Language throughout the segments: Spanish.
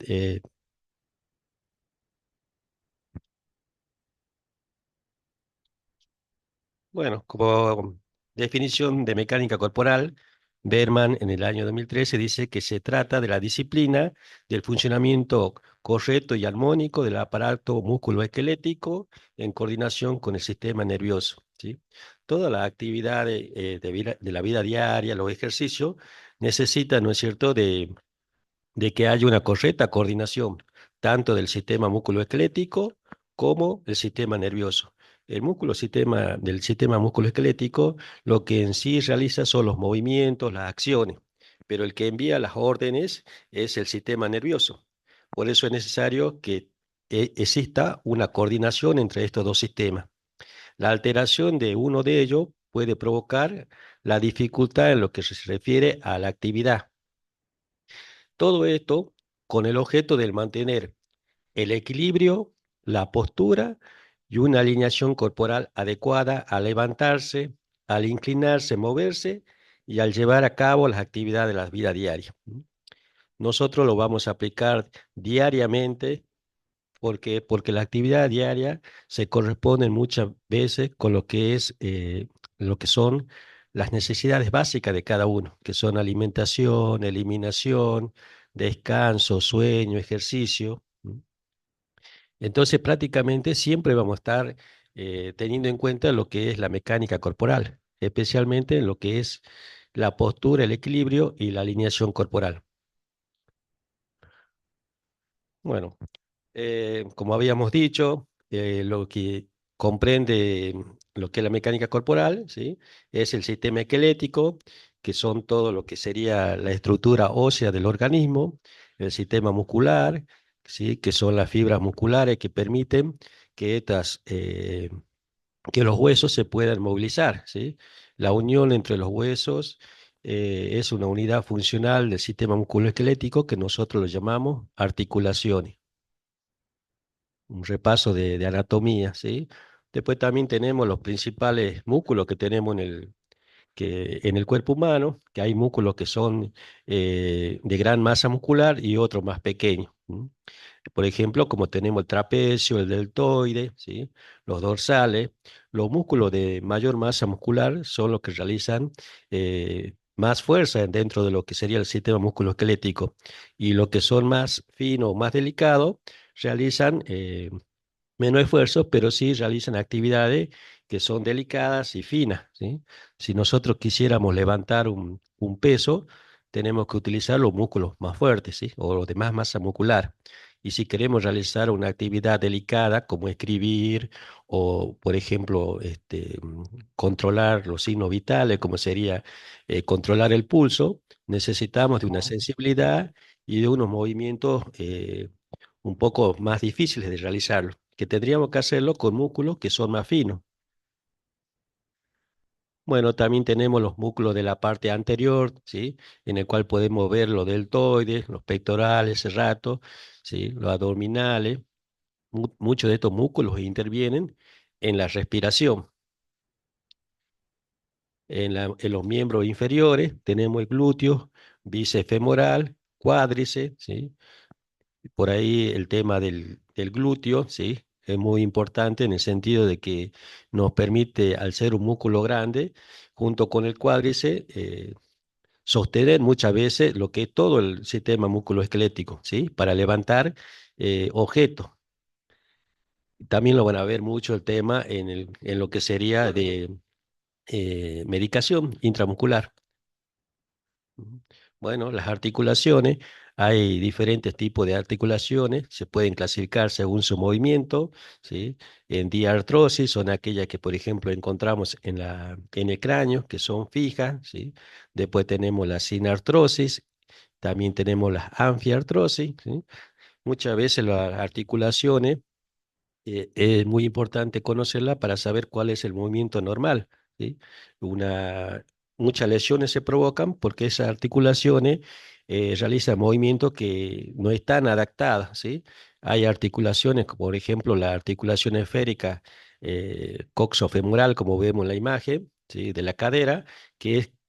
eh, bueno, como definición de mecánica corporal, Berman en el año 2013 dice que se trata de la disciplina del funcionamiento correcto y armónico del aparato músculo-esquelético en coordinación con el sistema nervioso, ¿sí? Toda la actividad de la vida diaria, los ejercicios, necesitan, ¿no es cierto?, de que haya una correcta coordinación, tanto del sistema musculoesquelético como del sistema nervioso. Del sistema musculoesquelético, lo que en sí realiza son los movimientos, las acciones, pero el que envía las órdenes es el sistema nervioso. Por eso es necesario que exista una coordinación entre estos dos sistemas. La alteración de uno de ellos puede provocar la dificultad en lo que se refiere a la actividad. Todo esto con el objeto de mantener el equilibrio, la postura y una alineación corporal adecuada al levantarse, al inclinarse, moverse y al llevar a cabo las actividades de la vida diaria. Nosotros lo vamos a aplicar diariamente porque la actividad diaria se corresponde muchas veces con lo que son las necesidades básicas de cada uno, que son alimentación, eliminación, descanso, sueño, ejercicio. Entonces, prácticamente siempre vamos a estar teniendo en cuenta lo que es la mecánica corporal, especialmente en lo que es la postura, el equilibrio y la alineación corporal. Bueno, como habíamos dicho, lo que comprende lo que es la mecánica corporal, ¿sí? Es el sistema esquelético, que son todo lo que sería la estructura ósea del organismo, el sistema muscular, ¿sí? Que son las fibras musculares que permiten que que los huesos se puedan movilizar, ¿sí? La unión entre los huesos es una unidad funcional del sistema musculoesquelético que nosotros lo llamamos articulaciones. Un repaso de anatomía, ¿sí? Después también tenemos los principales músculos que tenemos en el cuerpo humano, que hay músculos que son de gran masa muscular y otros más pequeños. Por ejemplo, como tenemos el trapecio, el deltoide, ¿sí? Los dorsales, los músculos de mayor masa muscular son los que realizan más fuerza dentro de lo que sería el sistema musculoesquelético. Y los que son más finos, más delicados, realizan menos esfuerzo, pero sí realizan actividades que son delicadas y finas, ¿sí? Si nosotros quisiéramos levantar un peso, tenemos que utilizar los músculos más fuertes, ¿sí? O los de más masa muscular. Y si queremos realizar una actividad delicada como escribir o, por ejemplo, controlar los signos vitales, como sería controlar el pulso, necesitamos de una sensibilidad y de unos movimientos un poco más difíciles de realizarlo, que tendríamos que hacerlo con músculos que son más finos. Bueno, también tenemos los músculos de la parte anterior, ¿sí? En el cual podemos ver los deltoides, los pectorales, serratos, ¿sí? Los abdominales. Muchos de estos músculos intervienen en la respiración. En los miembros inferiores tenemos el glúteo, bíceps femoral, cuádriceps, ¿sí? Por ahí el tema del glúteo, ¿sí? Es muy importante en el sentido de que nos permite, al ser un músculo grande, junto con el cuádriceps, sostener muchas veces lo que es todo el sistema musculoesquelético, ¿sí? Para levantar objetos. También lo van a ver mucho el tema en lo que sería de medicación intramuscular. Ujú. Bueno, las articulaciones, hay diferentes tipos de articulaciones, se pueden clasificar según su movimiento, ¿sí? En diartrosis son aquellas que, por ejemplo, encontramos en el cráneo, que son fijas, ¿sí? Después tenemos la sinartrosis, también tenemos las anfiartrosis, ¿sí? Muchas veces las articulaciones es muy importante conocerla para saber cuál es el movimiento normal, ¿sí? Una, Muchas lesiones se provocan porque esas articulaciones realizan movimientos que no están adaptadas, ¿sí? Hay articulaciones, como por ejemplo la articulación esférica coxofemoral, como vemos en la imagen, ¿sí? De la cadera,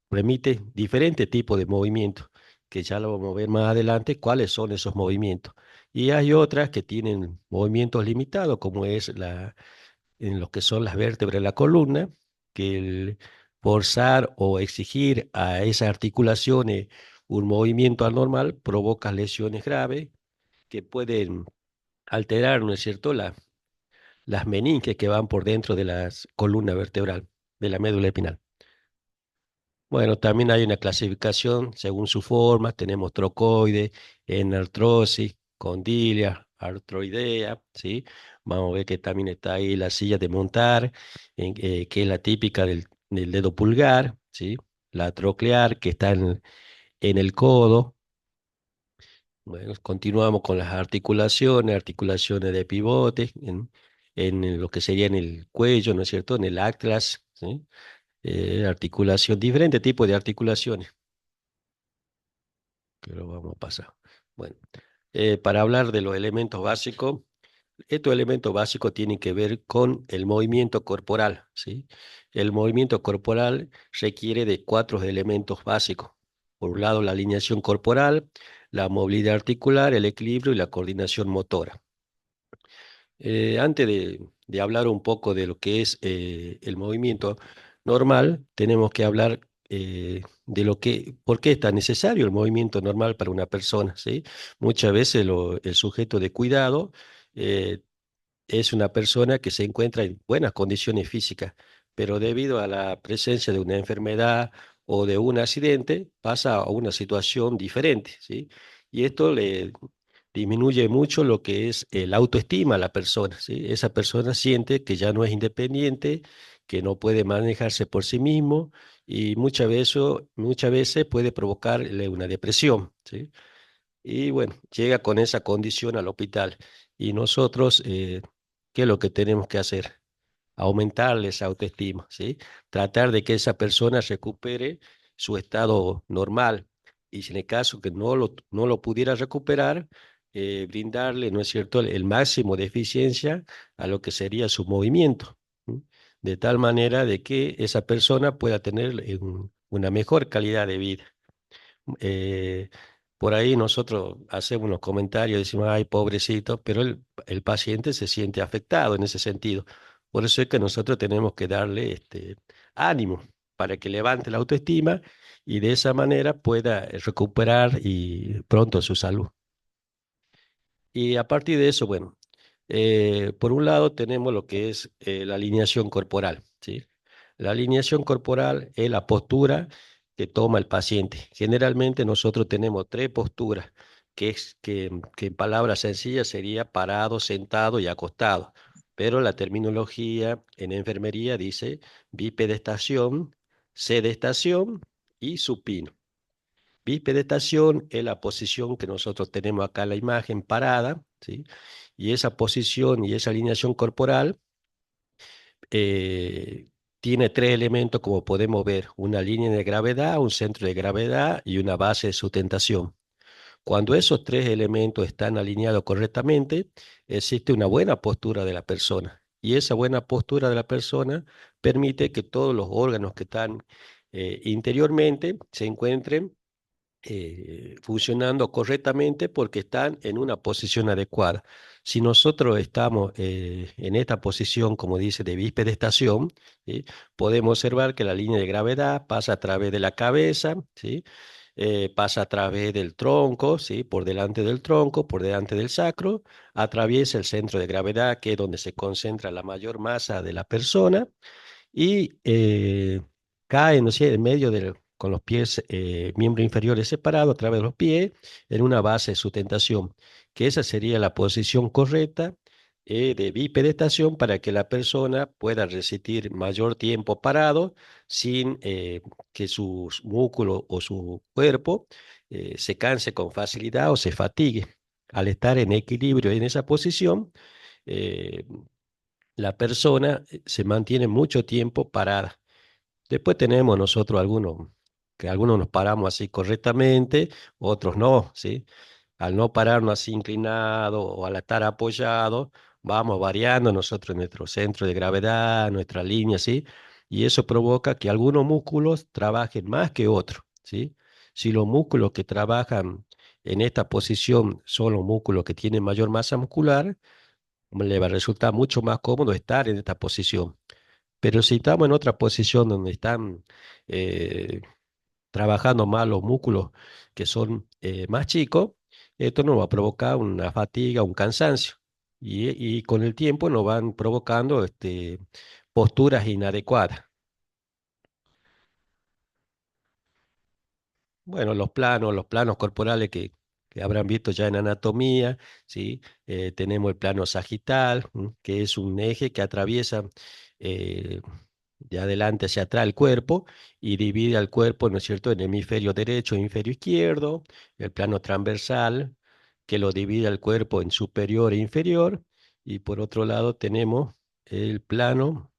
permite diferentes tipos de movimientos que ya lo vamos a ver más adelante, cuáles son esos movimientos. Y hay otras que tienen movimientos limitados, como es en lo que son las vértebras de la columna, que el forzar o exigir a esas articulaciones un movimiento anormal provoca lesiones graves que pueden alterar, ¿no es cierto?, las meninges que van por dentro de la columna vertebral, de la médula espinal. Bueno, también hay una clasificación según su forma. Tenemos trocoide, enartrosis, condilia, artroidea, ¿sí? Vamos a ver que también está ahí la silla de montar, que es la típica del dedo pulgar, ¿sí? La troclear, que está en el codo. Bueno, continuamos con las articulaciones, articulaciones de pivote, en lo que sería en el cuello, ¿no es cierto? En el atlas, ¿sí? Articulación, diferentes tipos de articulaciones, que lo vamos a pasar. Bueno, para hablar de los elementos básicos, estos elementos básicos tienen que ver con el movimiento corporal, ¿sí? El movimiento corporal requiere de cuatro elementos básicos. Por un lado, la alineación corporal, la movilidad articular, el equilibrio y la coordinación motora. Antes de hablar un poco de lo que es el movimiento normal, tenemos que hablar de por qué es tan necesario el movimiento normal para una persona, ¿sí? Muchas veces el sujeto de cuidado eh, es una persona que se encuentra en buenas condiciones físicas, pero debido a la presencia de una enfermedad o de un accidente, pasa a una situación diferente, ¿sí? Y esto le disminuye mucho lo que es el autoestima a la persona, ¿sí? Esa persona siente que ya no es independiente, que no puede manejarse por sí mismo y muchas veces puede provocarle una depresión, ¿sí? Y bueno, llega con esa condición al hospital. Y nosotros, ¿qué es lo que tenemos que hacer? Aumentarle esa autoestima, ¿sí? Tratar de que esa persona recupere su estado normal. Y si en el caso que no lo pudiera recuperar, brindarle, ¿no es cierto?, el máximo de eficiencia a lo que sería su movimiento, ¿sí? De tal manera de que esa persona pueda tener una mejor calidad de vida. eh, por ahí nosotros hacemos unos comentarios, decimos, ay, pobrecito, pero el paciente se siente afectado en ese sentido. Por eso es que nosotros tenemos que darle ánimo para que levante la autoestima y de esa manera pueda recuperar y pronto su salud. Y a partir de eso, bueno, por un lado tenemos lo que es la alineación corporal, ¿sí? La alineación corporal es la postura que toma el paciente. Generalmente nosotros tenemos tres posturas, que en palabras sencillas sería parado, sentado y acostado. Pero la terminología en enfermería dice bipedestación, sedestación y supino. Bipedestación es la posición que nosotros tenemos acá en la imagen parada, ¿sí? Y esa posición y esa alineación corporal eh, tiene tres elementos, como podemos ver: una línea de gravedad, un centro de gravedad y una base de sustentación. Cuando esos tres elementos están alineados correctamente, existe una buena postura de la persona. Y esa buena postura de la persona permite que todos los órganos que están interiormente se encuentren funcionando correctamente porque están en una posición adecuada. Si nosotros estamos en esta posición, como dice, de bipedestación, ¿sí? Podemos observar que la línea de gravedad pasa a través de la cabeza, ¿sí? Pasa a través del tronco, ¿sí? Por delante del tronco, por delante del sacro, atraviesa el centro de gravedad, que es donde se concentra la mayor masa de la persona, y cae, no sé, en medio con los pies, miembros inferiores separados a través de los pies, en una base de sustentación, que esa sería la posición correcta de bipedestación para que la persona pueda resistir mayor tiempo parado sin que sus músculos o su cuerpo se canse con facilidad o se fatigue. Al estar en equilibrio en esa posición, eh, la persona se mantiene mucho tiempo parada. Después tenemos nosotros algunos nos paramos así correctamente, otros no, ¿sí? Al no pararnos así inclinado o al estar apoyado, vamos variando nosotros nuestro centro de gravedad, nuestra línea, ¿sí? Y eso provoca que algunos músculos trabajen más que otros, ¿sí? Si los músculos que trabajan en esta posición son los músculos que tienen mayor masa muscular, le va a resultar mucho más cómodo estar en esta posición. Pero si estamos en otra posición donde están eh, trabajando más los músculos que son más chicos, esto nos va a provocar una fatiga, un cansancio. Y con el tiempo nos van provocando posturas inadecuadas. Bueno, los planos corporales que habrán visto ya en anatomía, ¿sí? Tenemos el plano sagital, que es un eje que atraviesa eh, de adelante hacia atrás el cuerpo y divide al cuerpo, ¿no es cierto?, en hemisferio derecho e hemisferio izquierdo, el plano transversal, que lo divide al cuerpo en superior e inferior, y por otro lado tenemos el plano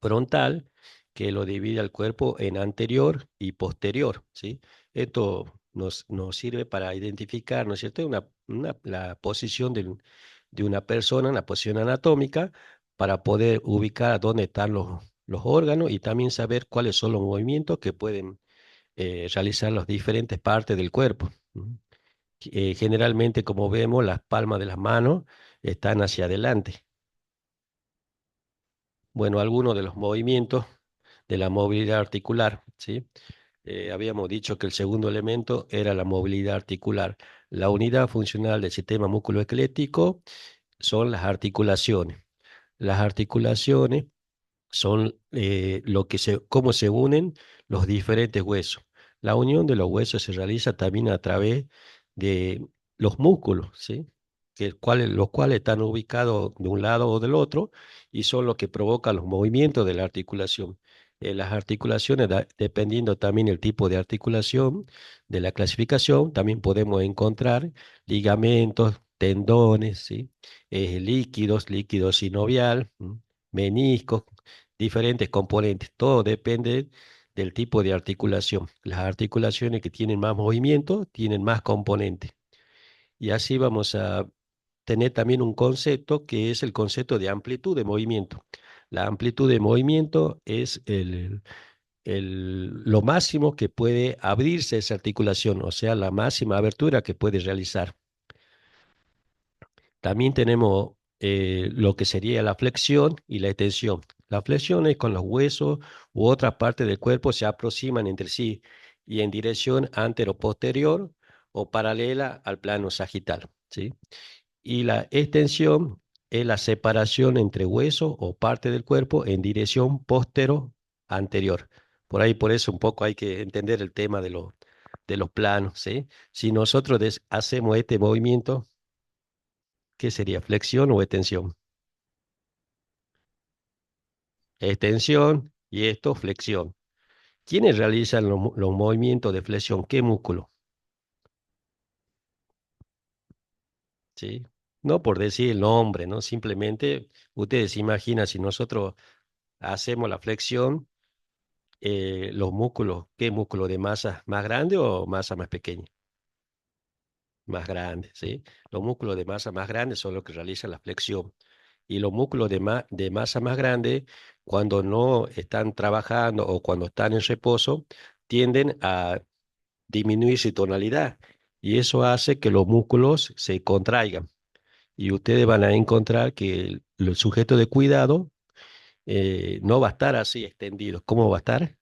frontal, que lo divide al cuerpo en anterior y posterior, ¿sí? Esto nos sirve para identificar, ¿no es cierto?, la posición de una persona, una posición anatómica, para poder ubicar dónde están los órganos y también saber cuáles son los movimientos que pueden realizar las diferentes partes del cuerpo. ¿Mm? Generalmente, como vemos, las palmas de las manos están hacia adelante. Bueno, algunos de los movimientos de la movilidad articular, ¿sí? Habíamos dicho que el segundo elemento era la movilidad articular. La unidad funcional del sistema musculoesquelético son las articulaciones. Las articulaciones son cómo se unen los diferentes huesos. La unión de los huesos se realiza también a través de los músculos, ¿sí? Los cuales están ubicados de un lado o del otro y son los que provocan los movimientos de la articulación. Las articulaciones, dependiendo también el tipo de articulación, de la clasificación, también podemos encontrar ligamentos, tendones, ¿sí? Líquidos sinovial, meniscos, diferentes componentes. Todo depende del tipo de articulación. Las articulaciones que tienen más movimiento tienen más componentes. Y así vamos a tener también un concepto que es el concepto de amplitud de movimiento. La amplitud de movimiento es lo máximo que puede abrirse esa articulación, o sea, la máxima abertura que puede realizar. También tenemos lo que sería la flexión y la extensión. La flexión es con los huesos u otras partes del cuerpo se aproximan entre sí y en dirección antero-posterior o paralela al plano sagital, ¿sí? Y la extensión es la separación entre hueso o parte del cuerpo en dirección postero-anterior. Por ahí, por eso un poco hay que entender el tema de los planos, ¿sí? Si nosotros hacemos este movimiento, ¿qué sería? ¿Flexión o extensión? Extensión y esto, flexión. ¿Quiénes realizan los movimientos de flexión? ¿Qué músculo? ¿Sí? No por decir el nombre, ¿no? Simplemente ustedes se imaginan si nosotros hacemos la flexión, los músculos, ¿qué músculo? ¿De masa más grande o masa más pequeña? Más grande, ¿sí? Los músculos de masa más grande son los que realizan la flexión. Y los músculos de masa más grande, cuando no están trabajando o cuando están en reposo, tienden a disminuir su tonalidad. Y eso hace que los músculos se contraigan. Y ustedes van a encontrar que el sujeto de cuidado no va a estar así extendido. ¿Cómo va a estar?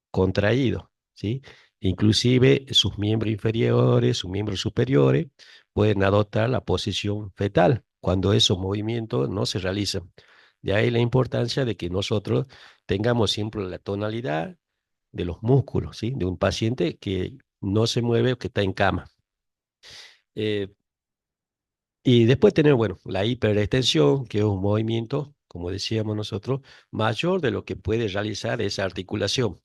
Contraído, ¿sí? Inclusive sus miembros inferiores, sus miembros superiores pueden adoptar la posición fetal cuando esos movimientos no se realizan. De ahí la importancia de que nosotros tengamos siempre la tonalidad de los músculos, ¿sí? De un paciente que no se mueve o que está en cama. Eh, y después tener, bueno, la hiperextensión, que es un movimiento, como decíamos nosotros, mayor de lo que puede realizar esa articulación.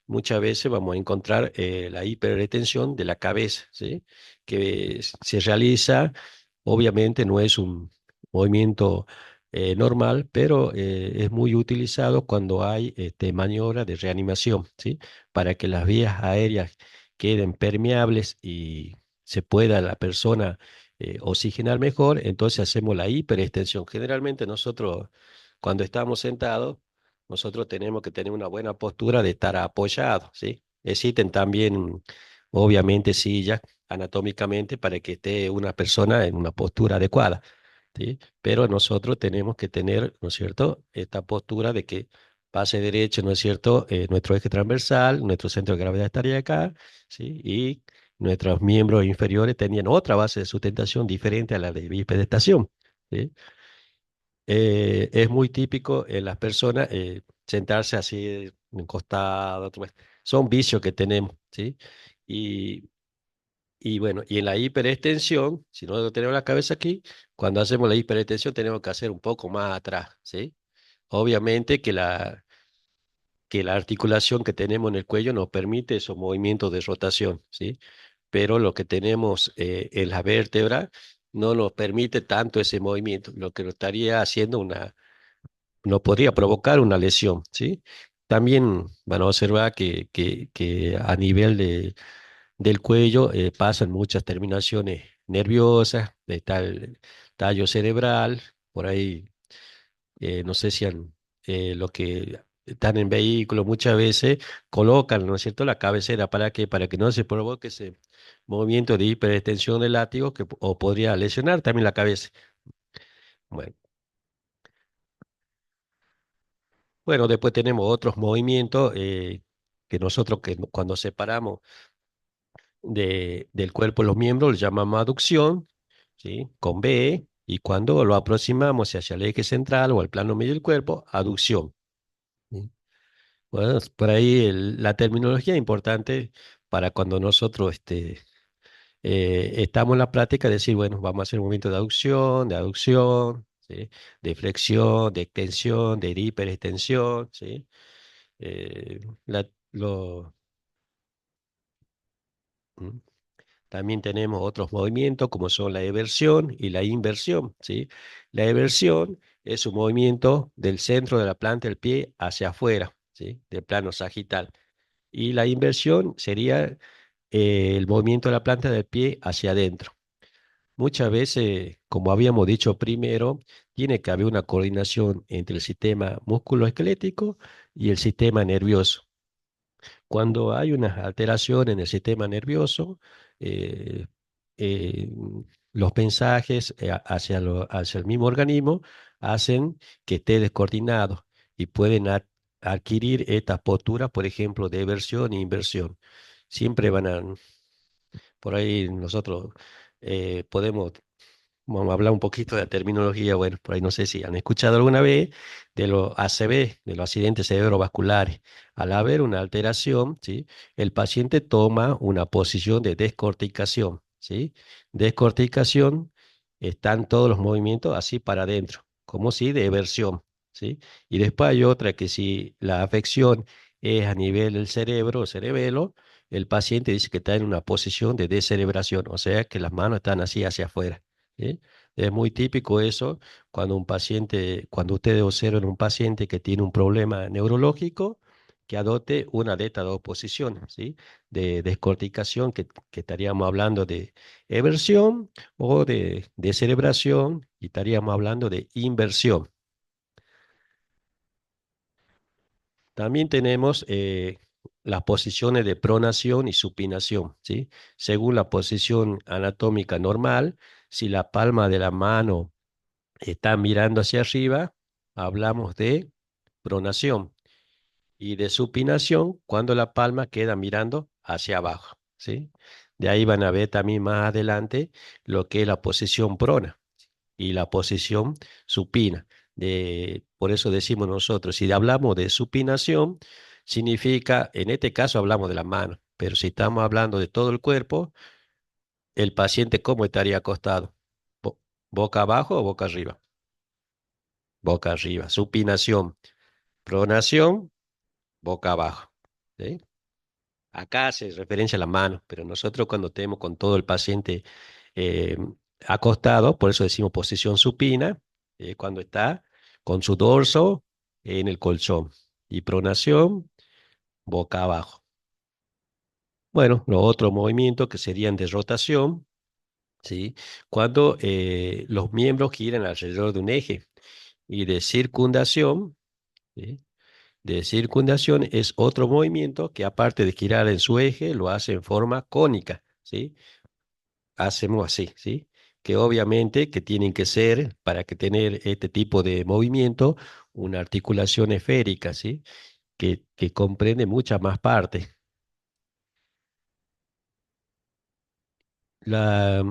Muchas veces vamos a encontrar la hiperretención de la cabeza, ¿sí? Que se realiza, obviamente no es un movimiento normal, pero es muy utilizado cuando hay maniobra de reanimación, ¿sí? Para que las vías aéreas queden permeables y se pueda la persona oxigenar mejor, entonces hacemos la hiperextensión. Generalmente nosotros, cuando estamos sentados, nosotros tenemos que tener una buena postura de estar apoyados, ¿sí? Existen también obviamente silla anatómicamente para que esté una persona en una postura adecuada, ¿sí? Pero nosotros tenemos que tener, ¿no es cierto?, esta postura de que pase derecho, ¿no es cierto?, nuestro eje transversal, nuestro centro de gravedad estaría acá, ¿sí? Y nuestros miembros inferiores tenían otra base de sustentación diferente a la de bipedestación, ¿sí? Es muy típico en las personas sentarse así, encostado, son vicios que tenemos, ¿sí? Y, y bueno, y en la hiperextensión, si no tenemos la cabeza aquí, cuando hacemos la hiperextensión tenemos que hacer un poco más atrás, ¿sí? Obviamente que la articulación que tenemos en el cuello nos permite esos movimientos de rotación, ¿sí? Pero lo que tenemos en la vértebra no nos permite tanto ese movimiento, lo que nos estaría haciendo no podría provocar una lesión, ¿sí? También van a observar que a nivel del cuello pasan muchas terminaciones nerviosas, está el tallo cerebral, por ahí, no sé si los que están en vehículos muchas veces colocan, ¿no es cierto?, la cabecera para que no se provoque ese movimiento de hiperextensión del látigo o podría lesionar también la cabeza. Bueno. Bueno, después tenemos otros movimientos que nosotros cuando separamos del cuerpo los miembros lo llamamos aducción, ¿sí? Con B, y cuando lo aproximamos hacia el eje central o al plano medio del cuerpo, aducción. ¿Sí? Bueno, por ahí la terminología es importante para cuando nosotros estamos en la práctica, decir, bueno, vamos a hacer un movimiento de aducción, ¿sí? De flexión, de extensión, de hiperextensión, ¿sí? Eh, la- lo- mm. También tenemos otros movimientos como son la eversión y la inversión, ¿sí? La eversión es un movimiento del centro de la planta del pie hacia afuera, ¿sí? Del plano sagital. Y la inversión sería el movimiento de la planta del pie hacia adentro. Muchas veces, como habíamos dicho primero, tiene que haber una coordinación entre el sistema musculoesquelético y el sistema nervioso. Cuando hay una alteración en el sistema nervioso, eh, eh, los mensajes hacia el mismo organismo hacen que esté descoordinado y pueden adquirir estas posturas, por ejemplo, de eversión e inversión. Siempre van a, por ahí nosotros podemos. Vamos a hablar un poquito de la terminología. Bueno, por ahí no sé si han escuchado alguna vez de los ACV, de los accidentes cerebrovasculares. Al haber una alteración, ¿sí? El paciente toma una posición de descorticación, ¿sí? Descorticación, están todos los movimientos así para adentro, como si de eversión, ¿sí? Y después hay otra que si la afección es a nivel del cerebro, cerebelo, el paciente dice que está en una posición de descerebración, o sea que las manos están así hacia afuera. ¿Sí? Es muy típico eso cuando ustedes observan un paciente que tiene un problema neurológico, que adopte una de estas dos posiciones, ¿sí? De descorticación, que estaríamos hablando de eversión, o de descerebración, y estaríamos hablando de inversión. También tenemos las posiciones de pronación y supinación, ¿sí? Según la posición anatómica normal, si la palma de la mano está mirando hacia arriba, hablamos de pronación, y de supinación cuando la palma queda mirando hacia abajo, ¿sí? De ahí van a ver también más adelante lo que es la posición prona y la posición supina. Por eso decimos nosotros, si hablamos de supinación, significa, en este caso hablamos de la mano, pero si estamos hablando de todo el cuerpo, el paciente, ¿cómo estaría acostado? ¿Boca abajo o boca arriba? Boca arriba. Supinación. Pronación, boca abajo. ¿Sí? Acá hace referencia a la mano, pero nosotros cuando tenemos con todo el paciente eh, acostado, por eso decimos posición supina, cuando está con su dorso en el colchón. Y pronación, boca abajo. Bueno, los otros movimientos que serían de rotación, ¿sí? Cuando los miembros giran alrededor de un eje. Y de circundación, ¿sí? de circundación es otro movimiento que aparte de girar en su eje, lo hace en forma cónica, ¿sí? Hacemos así, ¿sí? Que obviamente que tienen que ser, para que tener este tipo de movimiento, una articulación esférica, ¿sí? Que comprende muchas más partes. La,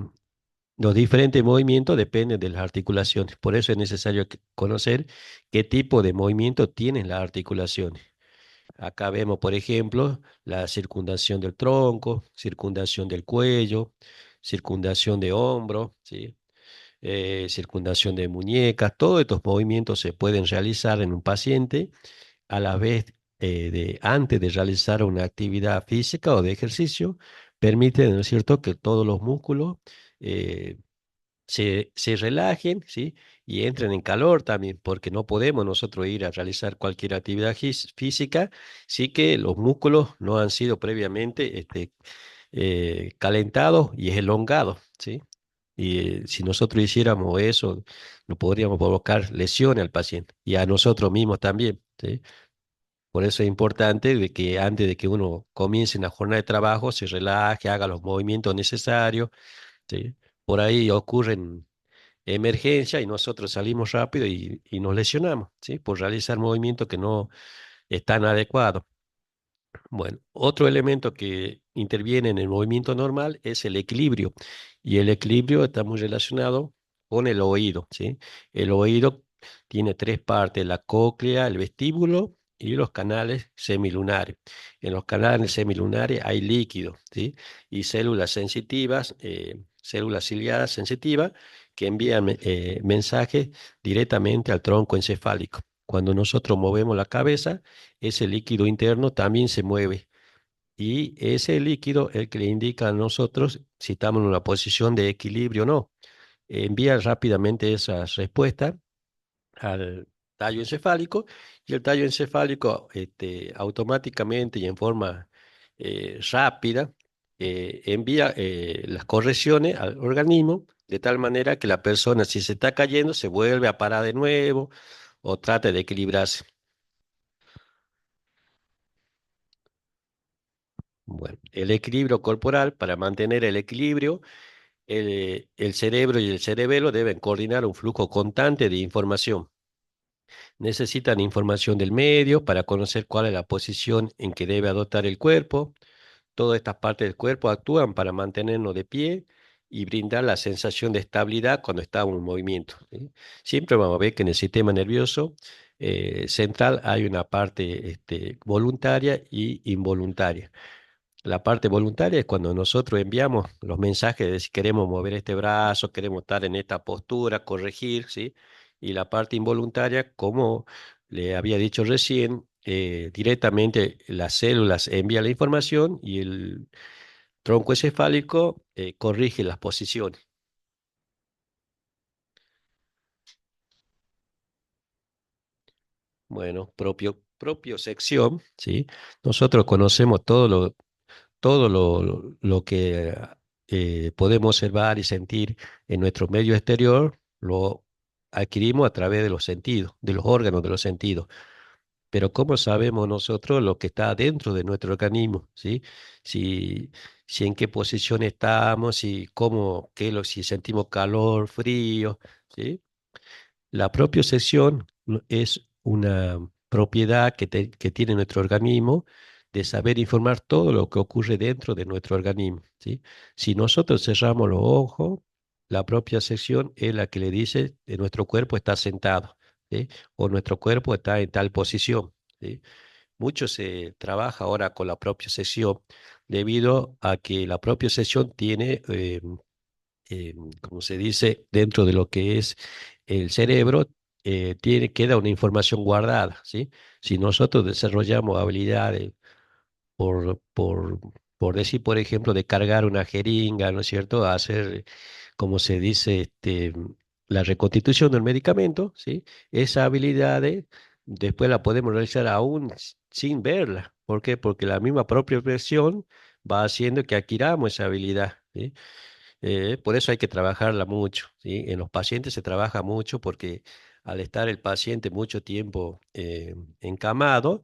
los diferentes movimientos dependen de las articulaciones, por eso es necesario conocer qué tipo de movimiento tienen las articulaciones. Acá vemos, por ejemplo, la circundación del tronco, circundación del cuello, circundación de hombro, ¿sí? Circundación de muñecas. Todos estos movimientos se pueden realizar en un paciente a la vez antes de realizar una actividad física o de ejercicio. Permite, ¿no es cierto?, que todos los músculos eh, se relajen, ¿sí? Y entren en calor también, porque no podemos nosotros ir a realizar cualquier actividad física, sí que los músculos no han sido previamente calentados y elongados, ¿sí? Y si nosotros hiciéramos eso, no podríamos provocar lesiones al paciente y a nosotros mismos también, ¿sí? Por eso es importante de que antes de que uno comience una jornada de trabajo, se relaje, haga los movimientos necesarios, ¿sí? Por ahí ocurren emergencia y nosotros salimos rápido y nos lesionamos, ¿sí? Por realizar movimientos que no están adecuados. Bueno, otro elemento que interviene en el movimiento normal es el equilibrio, y el equilibrio está muy relacionado con el oído, ¿sí? El oído tiene tres partes: la cóclea, el vestíbulo y los canales semilunares. En los canales semilunares hay líquido, ¿sí? Y células sensitivas, células ciliadas sensitivas que envían mensajes directamente al tronco encefálico. Cuando nosotros movemos la cabeza, ese líquido interno también se mueve, y ese líquido es el que le indica a nosotros si estamos en una posición de equilibrio o no. Envía rápidamente esa respuesta al tallo encefálico, y el tallo encefálico automáticamente y en forma rápida envía las correcciones al organismo, de tal manera que la persona, si se está cayendo, se vuelve a parar de nuevo o trate de equilibrarse. Bueno, el equilibrio corporal: para mantener el equilibrio, el cerebro y el cerebelo deben coordinar un flujo constante de información. Necesitan información del medio para conocer cuál es la posición en que debe adoptar el cuerpo. Todas estas partes del cuerpo actúan para mantenernos de pie y brindar la sensación de estabilidad cuando estamos en movimiento, ¿sí? Siempre vamos a ver que en el sistema nervioso central hay una parte voluntaria y involuntaria. La parte voluntaria es cuando nosotros enviamos los mensajes de si queremos mover este brazo, queremos estar en esta postura, corregir, ¿sí? Y la parte involuntaria, como le había dicho recién, directamente las células envían la información y el tronco encefálico corrige las posiciones. Bueno, propio sección, ¿sí? Nosotros conocemos todo lo que podemos observar y sentir en nuestro medio exterior, lo adquirimos a través de los sentidos, de los órganos de los sentidos. Pero ¿cómo sabemos nosotros lo que está dentro de nuestro organismo? ¿Sí? Si, si en qué posición estamos, si, cómo, si sentimos calor, frío, ¿sí? La propiocepción es una propiedad que tiene nuestro organismo de saber informar todo lo que ocurre dentro de nuestro organismo, ¿sí? Si nosotros cerramos los ojos, la propiocepción es la que le dice que nuestro cuerpo está sentado, ¿sí? O nuestro cuerpo está en tal posición, ¿sí? Mucho se trabaja ahora con la propiocepción debido a que la propiocepción tiene como se dice, dentro de lo que es el cerebro, queda una información guardada, ¿sí? Si nosotros desarrollamos habilidades por, por decir, por ejemplo, de cargar una jeringa, ¿no es cierto? Hacer, como se dice, la reconstitución del medicamento, ¿sí? Esa habilidad después la podemos realizar aún sin verla. ¿Por qué? Porque la misma propia presión va haciendo que adquiramos esa habilidad, ¿sí? Por eso hay que trabajarla mucho, ¿sí? En los pacientes se trabaja mucho porque al estar el paciente mucho tiempo encamado,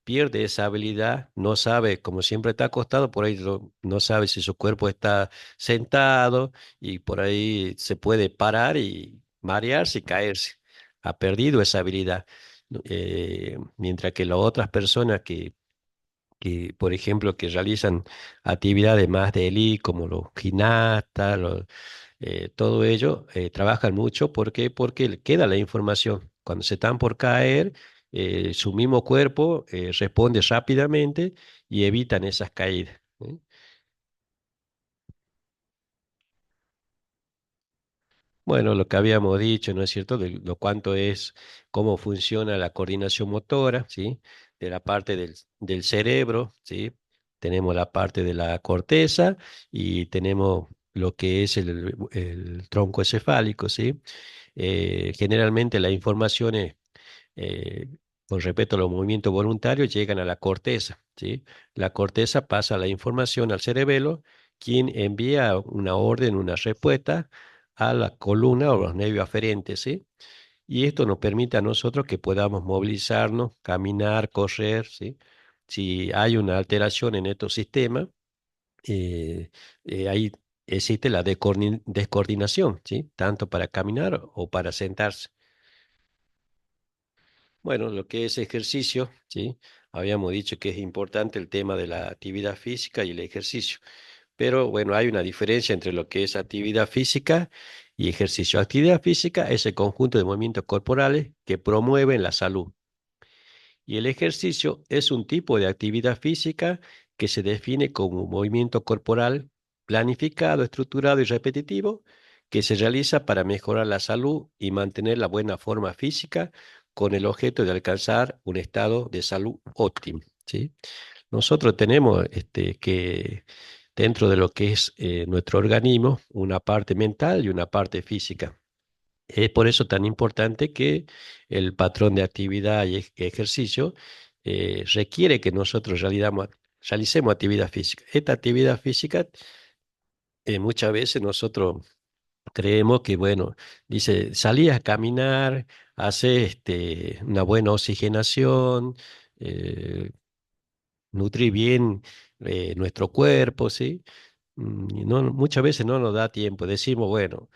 pierde esa habilidad, no sabe, como siempre está acostado, por ahí no sabe si su cuerpo está sentado y por ahí se puede parar y marearse y caerse. Ha perdido esa habilidad. ¿No? Mientras que las otras personas por ejemplo, que realizan actividades más de élite, como los gimnastas, todo ello, trabajan mucho. ¿Por qué? Porque le queda la información. Cuando se están por caer, su mismo cuerpo responde rápidamente y evitan esas caídas. ¿Eh? Bueno, lo que habíamos dicho, ¿no es cierto? De lo cuánto es, cómo funciona la coordinación motora, ¿sí? De la parte del cerebro, ¿sí? Tenemos la parte de la corteza y tenemos lo que es el tronco encefálico, ¿sí? Generalmente las informaciones, eh, con respecto a los movimientos voluntarios, llegan a la corteza, ¿sí? La corteza pasa la información al cerebelo, quien envía una orden, una respuesta a la columna o los nervios aferentes, ¿sí? Y esto nos permite a nosotros que podamos movilizarnos, caminar, correr, ¿sí? Si hay una alteración en estos sistemas, eh, ahí existe la descoordinación, ¿sí? Tanto para caminar o para sentarse. Bueno, lo que es ejercicio, ¿sí? Habíamos dicho que es importante el tema de la actividad física y el ejercicio, pero bueno, hay una diferencia entre lo que es actividad física y ejercicio. Actividad física es el conjunto de movimientos corporales que promueven la salud. Y el ejercicio es un tipo de actividad física que se define como un movimiento corporal planificado, estructurado y repetitivo que se realiza para mejorar la salud y mantener la buena forma física con el objeto de alcanzar un estado de salud óptimo, ¿sí? Nosotros tenemos que dentro de lo que es nuestro organismo una parte mental y una parte física. Es por eso tan importante que el patrón de actividad y ejercicio requiere que nosotros realicemos actividad física. Esta actividad física, muchas veces nosotros creemos que, bueno, dice, salí a caminar, hace una buena oxigenación, eh, nutrir bien nuestro cuerpo, ¿sí? Y no, muchas veces no nos da tiempo. Decimos, bueno,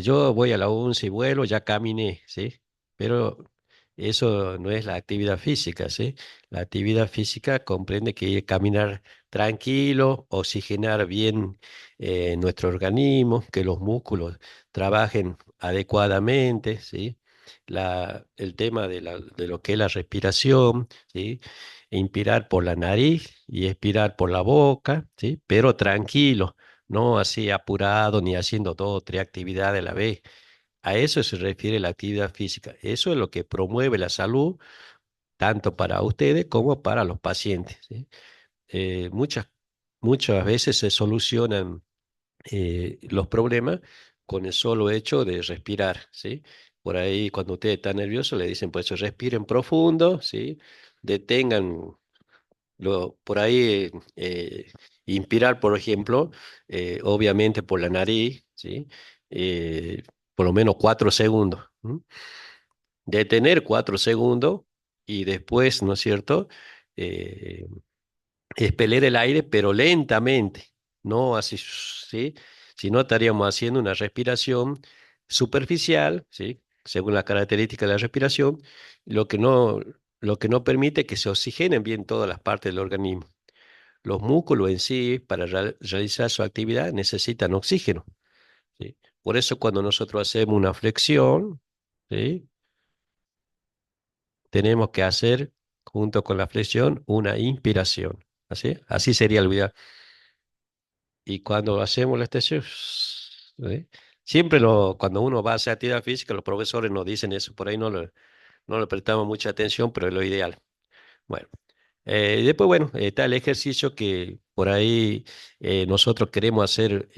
yo voy a la UNCE y vuelo, ya caminé, ¿sí? Pero eso no es la actividad física, ¿sí? La actividad física comprende que caminar tranquilo, oxigenar bien nuestro organismo, que los músculos trabajen adecuadamente, ¿sí? El tema de lo que es la respiración, ¿sí? Inspirar por la nariz y expirar por la boca, ¿sí? Pero tranquilo, no así apurado ni haciendo dos o tres actividades a la vez. A eso se refiere la actividad física. Eso es lo que promueve la salud, tanto para ustedes como para los pacientes, ¿sí? Muchas veces se solucionan los problemas con el solo hecho de respirar, ¿sí? Por ahí, cuando usted está nervioso, le dicen, pues respiren profundo, ¿sí? Detengan por ahí, inspirar, por ejemplo, obviamente por la nariz, ¿sí? Por lo menos 4 segundos. ¿M? Detener 4 segundos y después, ¿no es cierto? Eh, Expeler el aire, pero lentamente, no así, ¿sí? Si no, estaríamos haciendo una respiración superficial, ¿sí? Según la característica de la respiración, lo que no, lo que no permite que se oxigenen bien todas las partes del organismo. Los músculos en sí, para realizar su actividad, necesitan oxígeno, ¿sí? Por eso cuando nosotros hacemos una flexión, ¿sí? Tenemos que hacer, junto con la flexión, una inspiración. ¿Así? Así sería el video. Y cuando hacemos la extensión, ¿sí? Siempre cuando uno va a hacer actividad física, los profesores nos dicen eso. Por ahí no le prestamos mucha atención, pero es lo ideal. Bueno. Después, bueno, está el ejercicio que por ahí nosotros queremos hacer,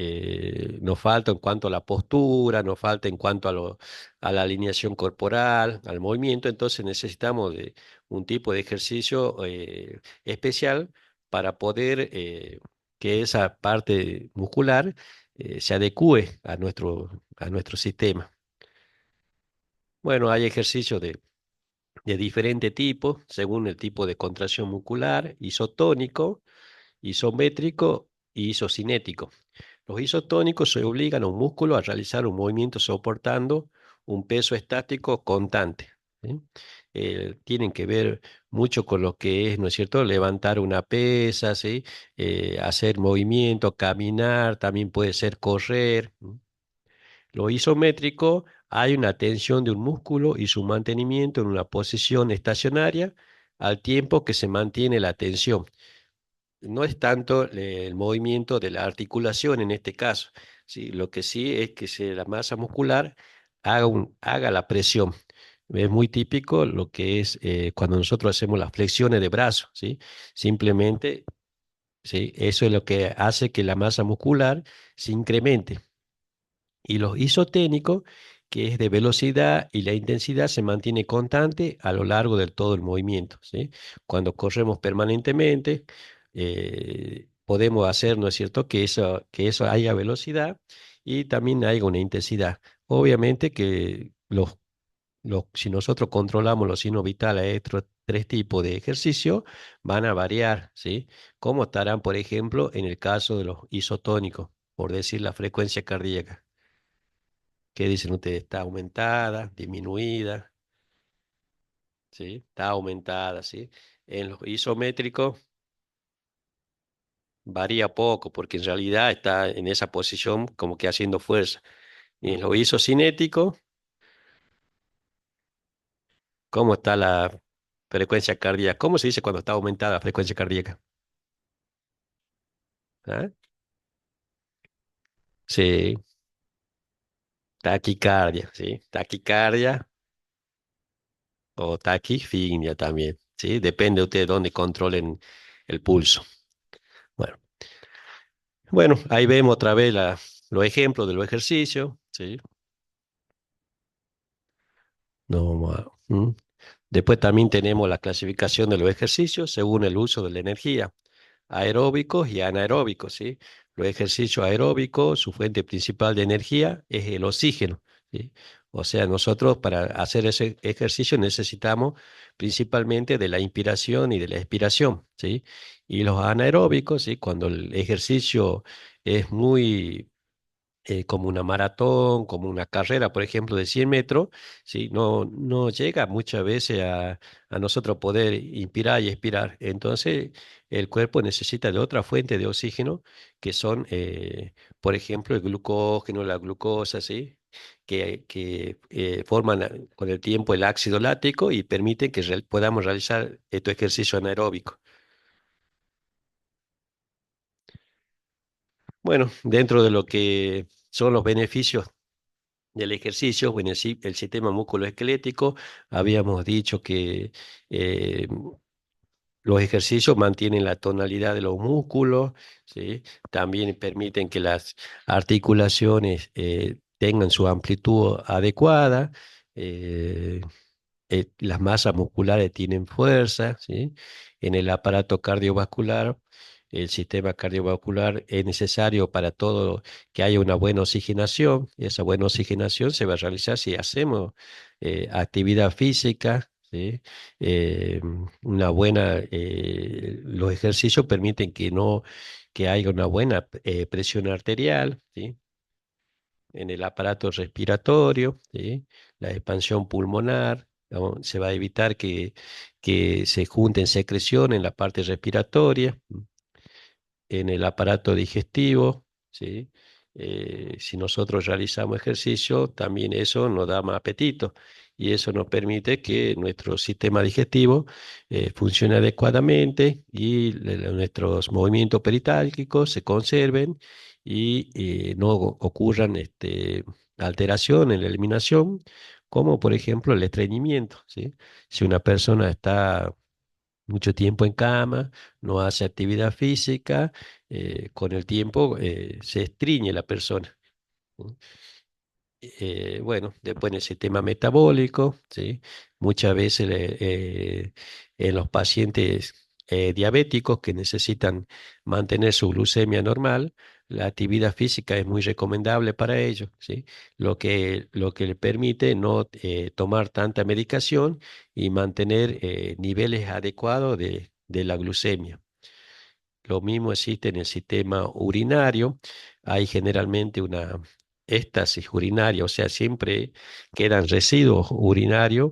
nos falta en cuanto a la postura, nos falta en cuanto a la alineación corporal, al movimiento, entonces necesitamos de un tipo de ejercicio especial para poder que esa parte muscular se adecue a nuestro sistema. Bueno, hay ejercicios de diferente tipo, según el tipo de contracción muscular, isotónico, isométrico y isocinético. Los isotónicos se obligan a un músculo a realizar un movimiento soportando un peso estático constante. ¿Sí? Tienen que ver mucho con lo que es, ¿no es cierto?, levantar una pesa, ¿sí? Hacer movimiento, caminar, también puede ser correr. ¿Sí? Lo isométrico, hay una tensión de un músculo y su mantenimiento en una posición estacionaria al tiempo que se mantiene la tensión. No es tanto el movimiento de la articulación en este caso, ¿sí? Lo que sí es que la masa muscular haga la presión. Es muy típico lo que es cuando nosotros hacemos las flexiones de brazo, ¿sí? Simplemente, ¿sí? Eso es lo que hace que la masa muscular se incremente. Y los isoténicos, que es de velocidad y la intensidad se mantiene constante a lo largo de todo el movimiento, ¿sí? Cuando corremos permanentemente, podemos hacer, ¿no es cierto?, que eso haya velocidad y también haya una intensidad. Obviamente que si nosotros controlamos los signos vitales de estos tres tipos de ejercicio, van a variar, ¿sí? ¿Cómo estarán, por ejemplo, en el caso de los isotónicos, por decir la frecuencia cardíaca? ¿Qué dicen ustedes? ¿Está aumentada, disminuida? ¿Sí? Está aumentada, ¿sí? En los isométricos varía poco porque en realidad está en esa posición como que haciendo fuerza. Y en los isocinéticos, ¿cómo está la frecuencia cardíaca? ¿Cómo se dice cuando está aumentada la frecuencia cardíaca? ¿Ah? Sí, taquicardia, ¿sí? Taquicardia o taquifinia también, ¿sí? Depende de ustedes dónde controlen el pulso. Bueno. Bueno, ahí vemos otra vez los ejemplos de los ejercicios, ¿sí? No, después también tenemos la clasificación de los ejercicios según el uso de la energía, aeróbicos y anaeróbicos, ¿sí? Los ejercicios aeróbicos, su fuente principal de energía es el oxígeno, ¿sí? O sea, nosotros para hacer ese ejercicio necesitamos principalmente de la inspiración y de la expiración, ¿sí? Y los anaeróbicos, ¿sí? Cuando el ejercicio es muy como una maratón, como una carrera, por ejemplo, de 100 metros, ¿sí? No llega muchas veces a nosotros poder inspirar y expirar. Entonces, el cuerpo necesita de otra fuente de oxígeno, que son, por ejemplo, el glucógeno, la glucosa, ¿sí? Que forman con el tiempo el ácido láctico y permiten que podamos realizar estos ejercicios anaeróbicos. Bueno, dentro de lo que son los beneficios del ejercicio, bueno, el sistema musculoesquelético, habíamos dicho que eh, los ejercicios mantienen la tonalidad de los músculos, ¿sí? También permiten que las articulaciones tengan su amplitud adecuada, eh, las masas musculares tienen fuerza, ¿sí? En el aparato cardiovascular, el sistema cardiovascular es necesario para todo que haya una buena oxigenación. Esa buena oxigenación se va a realizar si hacemos actividad física, ¿sí? Eh, los ejercicios permiten que haya una buena presión arterial, ¿sí? En el aparato respiratorio, ¿sí? La expansión pulmonar, ¿no? Se va a evitar que se junten secreción en la parte respiratoria, en el aparato digestivo, ¿sí? Si nosotros realizamos ejercicio, también eso nos da más apetito y eso nos permite que nuestro sistema digestivo funcione adecuadamente y nuestros movimientos peristálticos se conserven y no ocurran alteración en la eliminación, como por ejemplo el estreñimiento, ¿sí? Si una persona está mucho tiempo en cama, no hace actividad física, con el tiempo se estriñe la persona. ¿No? Bueno, después en el sistema metabólico, ¿sí? Muchas veces en los pacientes diabéticos que necesitan mantener su glucemia normal, la actividad física es muy recomendable para ellos, ¿sí? Lo que le permite no tomar tanta medicación y mantener niveles adecuados de la glucemia. Lo mismo existe en el sistema urinario. Hay generalmente una éstasis urinaria, o sea, siempre quedan residuos urinarios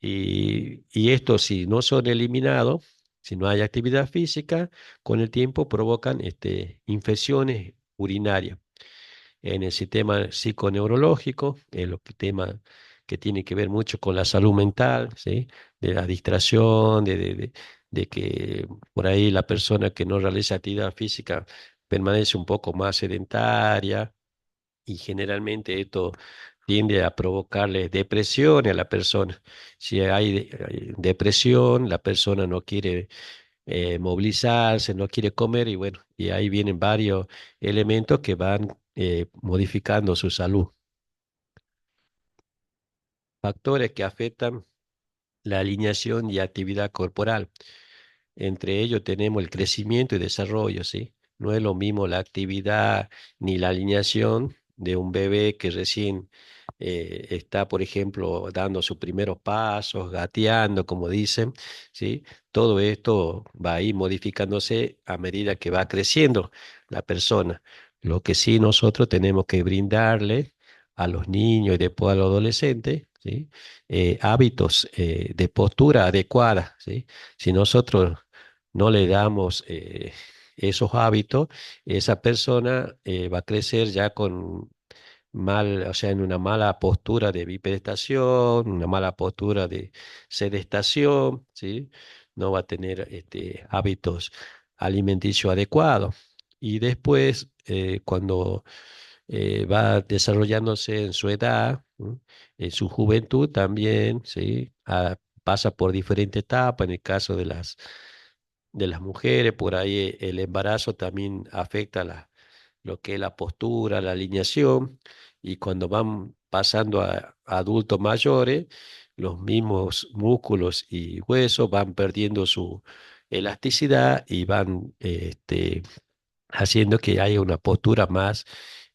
y estos, si no son eliminados, si no hay actividad física, con el tiempo provocan infecciones urinarias. En el sistema psiconeurológico, en los temas que tiene que ver mucho con la salud mental, ¿sí? De la distracción, de que por ahí la persona que no realiza actividad física permanece un poco más sedentaria y generalmente esto tiende a provocarle depresión a la persona. Si hay depresión, la persona no quiere movilizarse, no quiere comer y bueno, y ahí vienen varios elementos que van modificando su salud. Factores que afectan la alineación y actividad corporal. Entre ellos tenemos el crecimiento y desarrollo, ¿sí? No es lo mismo la actividad ni la alineación de un bebé que recién está, por ejemplo, dando sus primeros pasos, gateando, como dicen, ¿sí? Todo esto va a ir modificándose a medida que va creciendo la persona. Lo que sí nosotros tenemos que brindarle a los niños y después a los adolescentes, ¿sí? Hábitos de postura adecuada, ¿sí? Si nosotros no le damos esos hábitos, esa persona va a crecer ya con mal, o sea, en una mala postura de bipedestación, una mala postura de sedestación, ¿sí? No va a tener hábitos alimenticios adecuados. Y después, cuando va desarrollándose en su edad, ¿no? En su juventud también, ¿sí? Pasa por diferentes etapas, en el caso de las mujeres, por ahí el embarazo también afecta lo que es la postura, la alineación, y cuando van pasando a adultos mayores, los mismos músculos y huesos van perdiendo su elasticidad y van haciendo que haya una postura más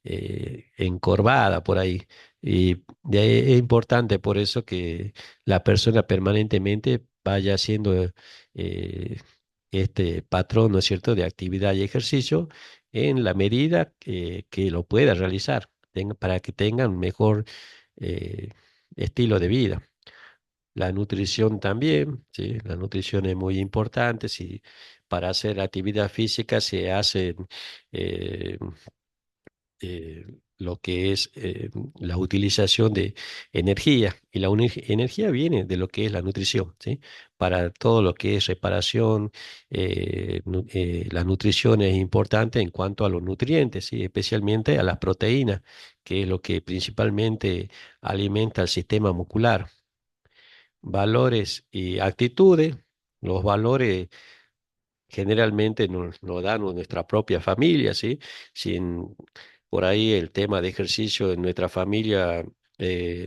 encorvada por ahí. Y de ahí es importante por eso que la persona permanentemente vaya haciendo este patrón, ¿no es cierto?, de actividad y ejercicio en la medida que lo pueda realizar, para que tengan un mejor eh, estilo de vida. La nutrición también, ¿sí? La nutrición es muy importante. Si para hacer actividad física se hace eh, lo que es la utilización de energía, y la energía viene de lo que es la nutrición, ¿sí? Para todo lo que es reparación, la nutrición es importante en cuanto a los nutrientes, ¿sí? Especialmente a las proteínas, que es lo que principalmente alimenta el sistema muscular. Valores y actitudes. Los valores generalmente nos dan nuestra propia familia, ¿sí? Sin, por ahí el tema de ejercicio en nuestra familia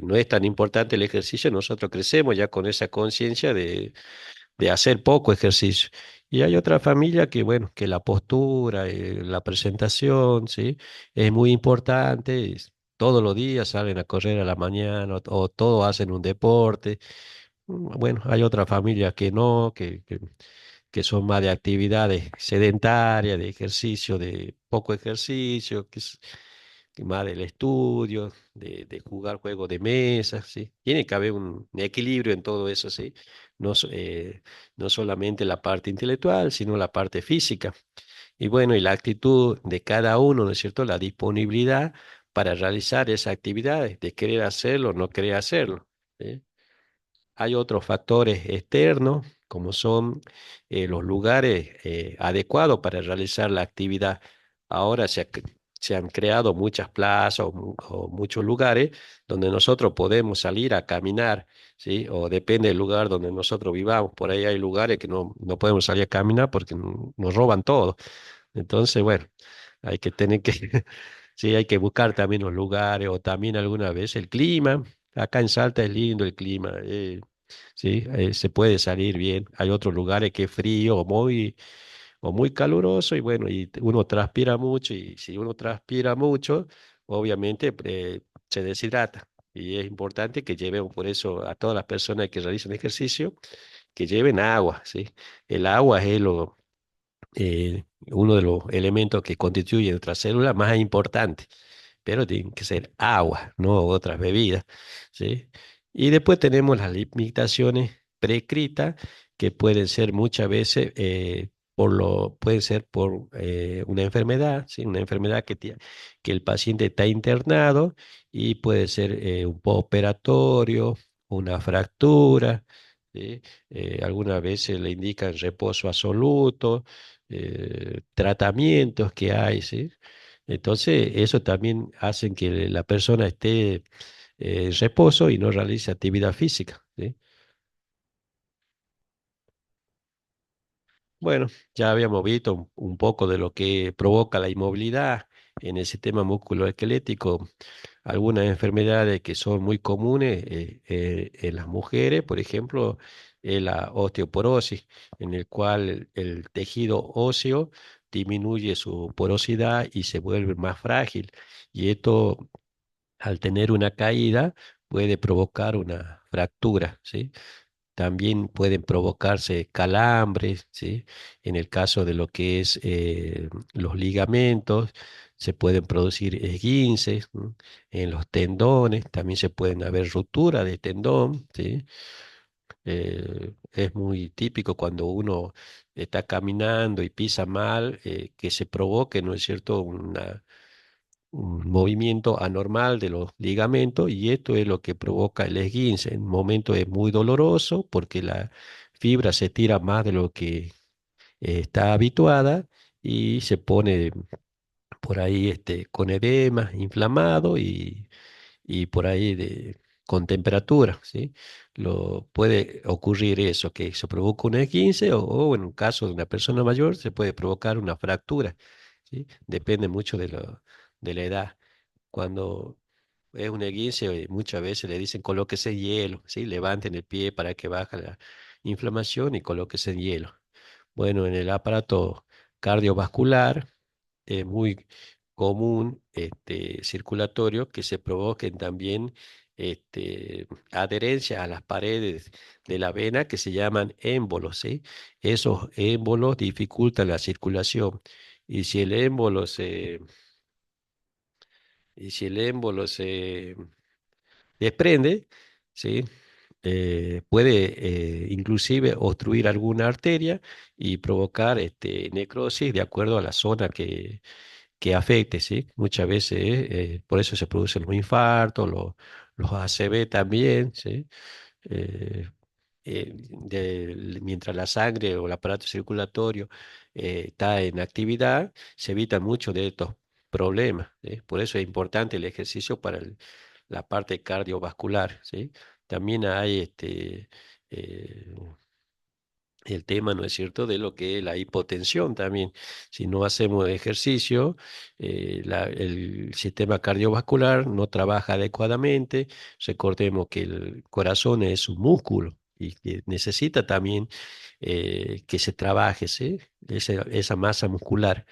no es tan importante el ejercicio, nosotros crecemos ya con esa conciencia de hacer poco ejercicio. Y hay otra familia que, bueno, que la postura, la presentación, ¿sí? Es muy importante. Todos los días salen a correr a la mañana o todos hacen un deporte. Bueno, hay otra familia que no, que son más de actividades sedentarias, de ejercicio, de poco ejercicio, que más del estudio, de jugar juegos de mesa, ¿sí? Tiene que haber un equilibrio en todo eso, ¿sí? No, no solamente la parte intelectual, sino la parte física. Y bueno, y la actitud de cada uno, ¿no es cierto? La disponibilidad para realizar esas actividades, de querer hacerlo o no querer hacerlo, ¿sí? Hay otros factores externos, como son los lugares adecuados para realizar la actividad. Ahora se han creado muchas plazas o muchos lugares donde nosotros podemos salir a caminar, ¿sí? O depende del lugar donde nosotros vivamos. Por ahí hay lugares que no podemos salir a caminar porque nos roban todo. Entonces, bueno, hay que tener que, sí, hay que buscar también los lugares o también alguna vez el clima. Acá en Salta es lindo el clima, sí, se puede salir bien. Hay otros lugares que es frío, muy, o muy caluroso y bueno, y uno transpira mucho y si uno transpira mucho, obviamente se deshidrata. Y es importante que lleven, por eso, a todas las personas que realizan ejercicio, que lleven agua, ¿sí? El agua es uno de los elementos que constituyen nuestra célula más importante, pero tiene que ser agua, no otras bebidas, ¿sí? Y después tenemos las limitaciones prescritas que pueden ser muchas veces pueden ser por una enfermedad, ¿sí? Una enfermedad que el paciente está internado y puede ser un postoperatorio, una fractura, ¿sí? Algunas veces le indican reposo absoluto, tratamientos que hay, ¿sí? Entonces, eso también hace que la persona esté en reposo y no realice actividad física, ¿sí? Bueno, ya habíamos visto un poco de lo que provoca la inmovilidad en el sistema musculoesquelético, algunas enfermedades que son muy comunes en las mujeres, por ejemplo, la osteoporosis, en el cual el tejido óseo disminuye su porosidad y se vuelve más frágil. Y esto, al tener una caída, puede provocar una fractura, ¿sí? También pueden provocarse calambres, ¿sí? En el caso de lo que es los ligamentos, se pueden producir esguinces, ¿no? En los tendones, también se pueden haber ruptura de tendón, ¿sí? Es muy típico cuando uno está caminando y pisa mal, que se provoque, ¿no es cierto?, un movimiento anormal de los ligamentos y esto es lo que provoca el esguince. En un momento es muy doloroso porque la fibra se tira más de lo que está habituada y se pone por ahí con edema, inflamado y por ahí con temperatura, ¿sí? Puede ocurrir eso, que se provoca un esguince o en un caso de una persona mayor se puede provocar una fractura, ¿sí? Depende mucho de la edad. Cuando es un esguince, muchas veces le dicen colóquese hielo, ¿sí? Levanten el pie para que baje la inflamación y colóquese en hielo. Bueno, en el aparato cardiovascular es muy común circulatorio que se provoquen también adherencia a las paredes de la vena que se llaman émbolos, ¿sí? Esos émbolos dificultan la circulación y si el émbolo se, y si el émbolo se desprende, ¿sí? Puede inclusive obstruir alguna arteria y provocar necrosis de acuerdo a la zona que afecte, ¿sí? Muchas veces, por eso se producen los infartos, los ACV también, ¿sí? Eh, Mientras la sangre o el aparato circulatorio está en actividad, se evitan muchos de estos problemas, ¿sí? Por eso es importante el ejercicio para la parte cardiovascular, ¿sí? También hay eh, el tema, ¿no es cierto?, de lo que es la hipotensión también. Si no hacemos ejercicio, el sistema cardiovascular no trabaja adecuadamente. Recordemos que el corazón es un músculo y que necesita también que se trabaje, ¿sí? Esa masa muscular.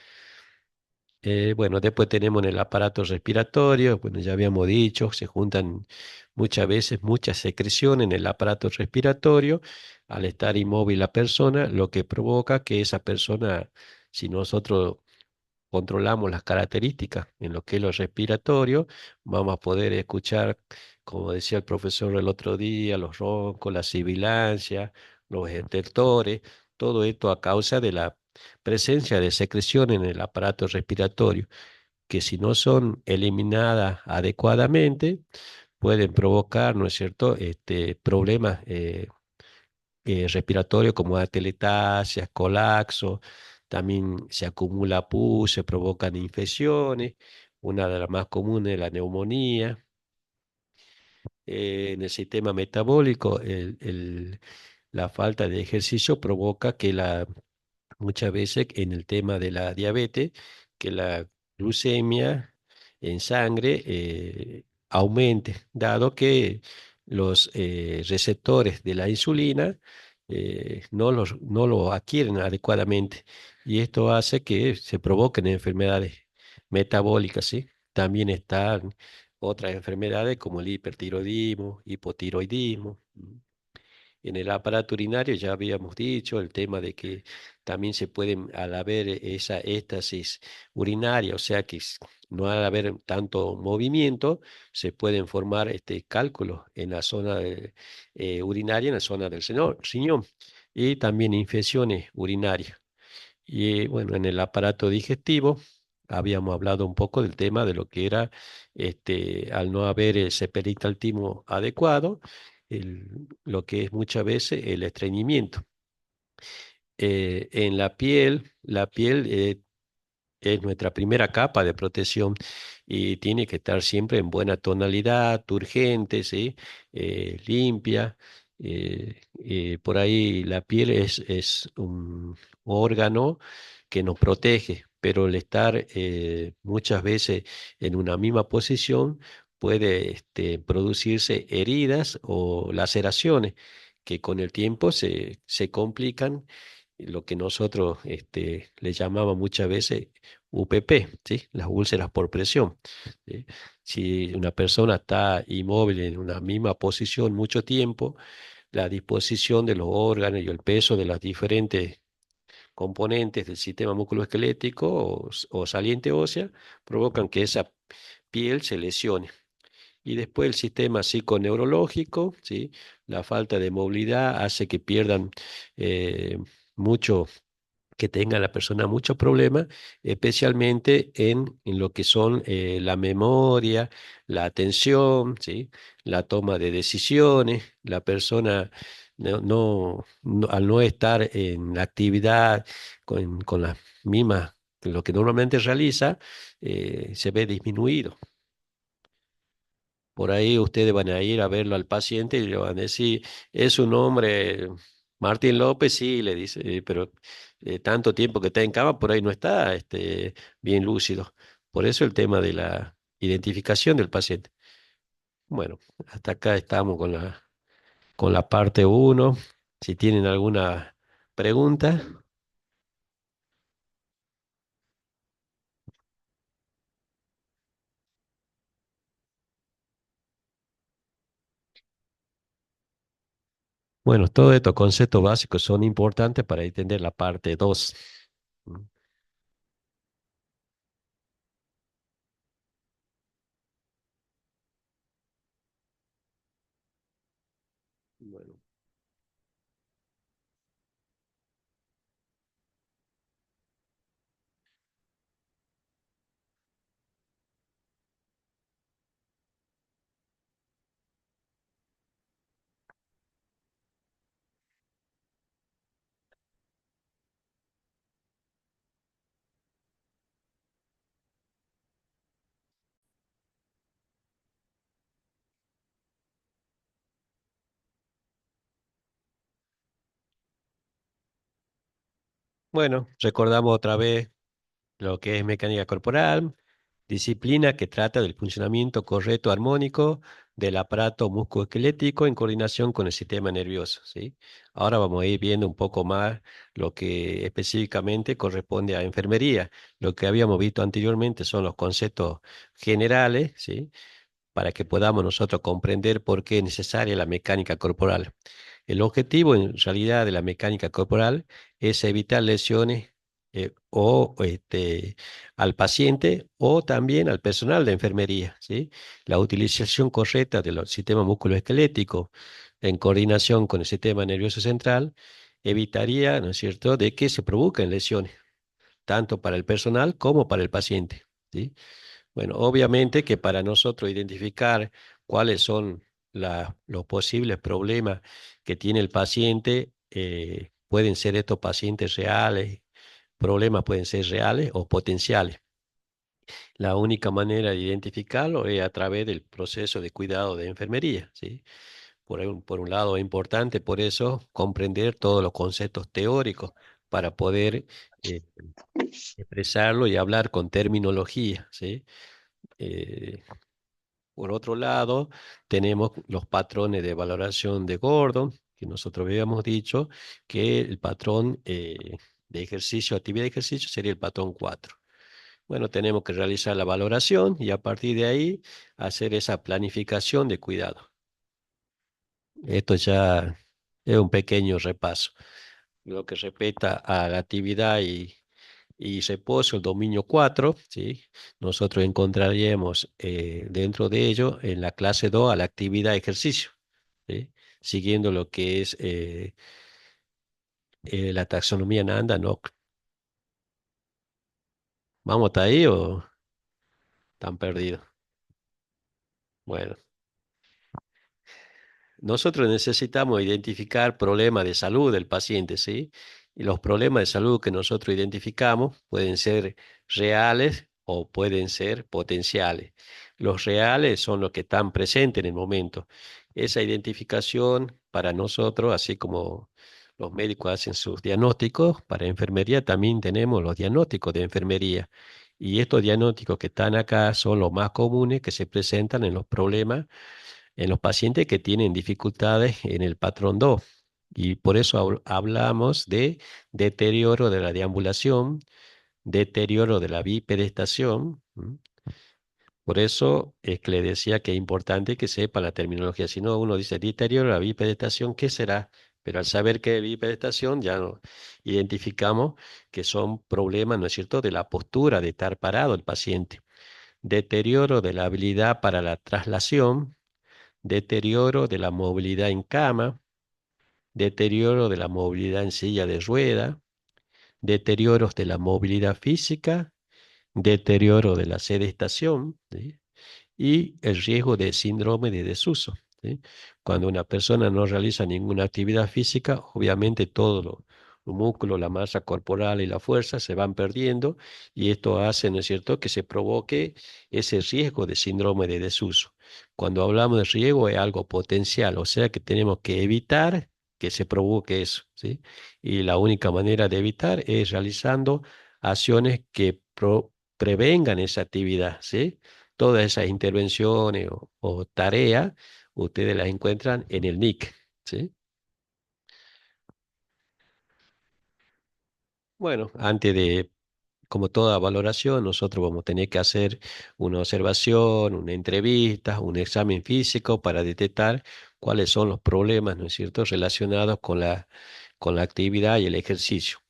Bueno, después tenemos en el aparato respiratorio, bueno, ya habíamos dicho, se juntan muchas veces muchas secreciones en el aparato respiratorio al estar inmóvil la persona, lo que provoca que esa persona, si nosotros controlamos las características en lo que es lo respiratorio, vamos a poder escuchar, como decía el profesor el otro día, los roncos, la sibilancia, los estertores, todo esto a causa de la presencia de secreción en el aparato respiratorio, que si no son eliminadas adecuadamente, pueden provocar, ¿no es cierto?, problemas respiratorios como atelectasia, colapso, también se acumula pus, se provocan infecciones, una de las más comunes es la neumonía. En el sistema metabólico, la falta de ejercicio provoca que muchas veces en el tema de la diabetes, que la glucemia en sangre aumente, dado que los receptores de la insulina no lo adquieren adecuadamente. y esto hace que se provoquen enfermedades metabólicas, ¿sí? También están otras enfermedades como el hipertiroidismo, hipotiroidismo. En el aparato urinario ya habíamos dicho el tema de que también se pueden, al haber esa éstasis urinaria, o sea que no al haber tanto movimiento, se pueden formar cálculos en la zona urinaria, en la zona del riñón, y también infecciones urinarias. Y bueno, en el aparato digestivo habíamos hablado un poco del tema de lo que era, al no haber ese peristaltismo adecuado, lo que es muchas veces el estreñimiento. En la piel es nuestra primera capa de protección y tiene que estar siempre en buena tonalidad, turgente, ¿sí? Limpia. Por ahí la piel es un órgano que nos protege, pero el estar muchas veces en una misma posición puede producirse heridas o laceraciones que con el tiempo se complican, lo que nosotros le llamamos muchas veces UPP, ¿sí? Las úlceras por presión, ¿sí? Si una persona está inmóvil en una misma posición mucho tiempo, la disposición de los órganos y el peso de las diferentes componentes del sistema musculoesquelético o saliente ósea provocan que esa piel se lesione. Y después el sistema psiconeurológico, ¿sí? La falta de movilidad hace que pierdan mucho, que tenga la persona muchos problemas, especialmente en lo que son la memoria, la atención, ¿sí? La toma de decisiones. La persona al no estar en la actividad con las mismas, lo que normalmente realiza, se ve disminuido. Por ahí ustedes van a ir a verlo al paciente y le van a decir, es un hombre, Martín López, sí, le dice, pero tanto tiempo que está en cama, por ahí no está bien lúcido. Por eso el tema de la identificación del paciente. Bueno, hasta acá estamos con la parte uno. Si tienen alguna pregunta, bueno, todos estos conceptos básicos son importantes para entender la parte 2. ¿Mm? Bueno. Bueno, recordamos otra vez lo que es mecánica corporal, disciplina que trata del funcionamiento correcto armónico del aparato musculoesquelético en coordinación con el sistema nervioso, ¿sí? Ahora vamos a ir viendo un poco más lo que específicamente corresponde a enfermería. Lo que habíamos visto anteriormente son los conceptos generales, ¿sí? Para que podamos nosotros comprender por qué es necesaria la mecánica corporal. El objetivo en realidad de la mecánica corporal es evitar lesiones al paciente o también al personal de enfermería, ¿sí? La utilización correcta del sistema musculoesquelético en coordinación con el sistema nervioso central evitaría, ¿no es cierto?, de que se provoquen lesiones, tanto para el personal como para el paciente, ¿sí? Bueno, obviamente que para nosotros identificar cuáles son los posibles problemas que tiene el paciente, pueden ser estos pacientes reales, problemas pueden ser reales o potenciales. La única manera de identificarlo es a través del proceso de cuidado de enfermería, ¿sí? Por un lado es importante, por eso, comprender todos los conceptos teóricos para poder eh, expresarlo y hablar con terminología, ¿sí? Eh, Por otro lado, tenemos los patrones de valoración de Gordon, que nosotros habíamos dicho que el patrón de ejercicio, actividad de ejercicio, sería el patrón 4. Bueno, tenemos que realizar la valoración y a partir de ahí hacer esa planificación de cuidado. Esto ya es un pequeño repaso. Lo que respecta a la actividad y reposo, el dominio 4, ¿sí? Nosotros encontraríamos dentro de ello en la clase 2 a la actividad ejercicio, ¿sí? Siguiendo lo que es la taxonomía Nanda, ¿no? ¿Vamos hasta ahí o están perdidos? Bueno. Nosotros necesitamos identificar problemas de salud del paciente, ¿sí? Y los problemas de salud que nosotros identificamos pueden ser reales o pueden ser potenciales. Los reales son los que están presentes en el momento. Esa identificación para nosotros, así como los médicos hacen sus diagnósticos, para enfermería también tenemos los diagnósticos de enfermería. Y estos diagnósticos que están acá son los más comunes que se presentan en los problemas en los pacientes que tienen dificultades en el patrón 2. Y por eso hablamos de deterioro de la deambulación, deterioro de la bipedestación. Por eso es que le decía que es importante que sepa la terminología. Si no, uno dice deterioro de la bipedestación, ¿qué será? Pero al saber qué es bipedestación, ya no identificamos que son problemas, ¿no es cierto?, de la postura, de estar parado el paciente. Deterioro de la habilidad para la traslación, deterioro de la movilidad en cama, deterioro de la movilidad en silla de rueda, deterioros de la movilidad física, deterioro de la sedestación, ¿sí? Y el riesgo de síndrome de desuso, ¿sí? Cuando una persona no realiza ninguna actividad física, obviamente todo los músculos, la masa corporal y la fuerza se van perdiendo y esto hace, ¿no es cierto?, que se provoque ese riesgo de síndrome de desuso. Cuando hablamos de riesgo es algo potencial, o sea que tenemos que evitar que se provoque eso, ¿sí? Y la única manera de evitar es realizando acciones que prevengan esa actividad, ¿sí? Todas esas intervenciones o tareas, ustedes las encuentran en el NIC, ¿sí? Bueno, antes de, como toda valoración, nosotros vamos a tener que hacer una observación, una entrevista, un examen físico para detectar cuáles son los problemas, ¿no es cierto?, relacionados con la actividad y el ejercicio.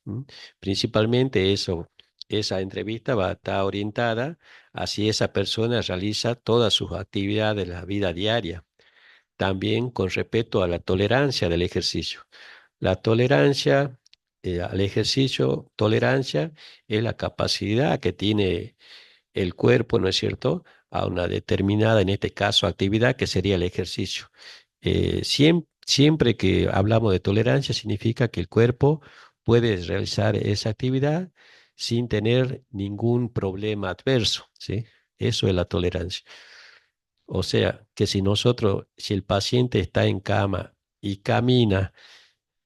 Principalmente eso, esa entrevista va a estar orientada a si esa persona realiza todas sus actividades de la vida diaria. También con respecto a la tolerancia del ejercicio. La tolerancia al ejercicio, tolerancia es la capacidad que tiene el cuerpo, ¿no es cierto?, a una determinada, en este caso, actividad que sería el ejercicio. Siempre que hablamos de tolerancia, significa que el cuerpo puede realizar esa actividad sin tener ningún problema adverso, ¿sí? Eso es la tolerancia. O sea, que si el paciente está en cama y camina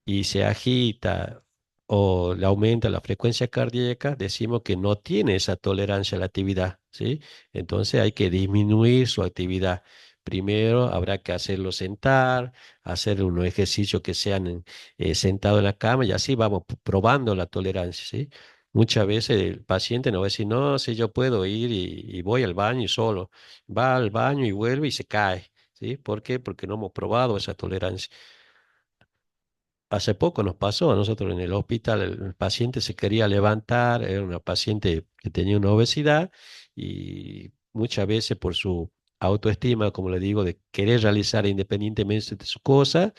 y se agita o le aumenta la frecuencia cardíaca, decimos que no tiene esa tolerancia a la actividad, ¿sí? Entonces hay que disminuir su actividad. Primero habrá que hacerlo sentar, hacer unos ejercicios que sean sentado en la cama y así vamos probando la tolerancia, ¿sí? Muchas veces el paciente nos va a decir, no, si yo puedo ir y voy al baño solo. Va al baño y vuelve y se cae, ¿sí? ¿Por qué? Porque no hemos probado esa tolerancia. Hace poco nos pasó a nosotros en el hospital, el paciente se quería levantar, era una paciente que tenía una obesidad y muchas veces por su autoestima, como le digo, de querer realizar independientemente de su cosa,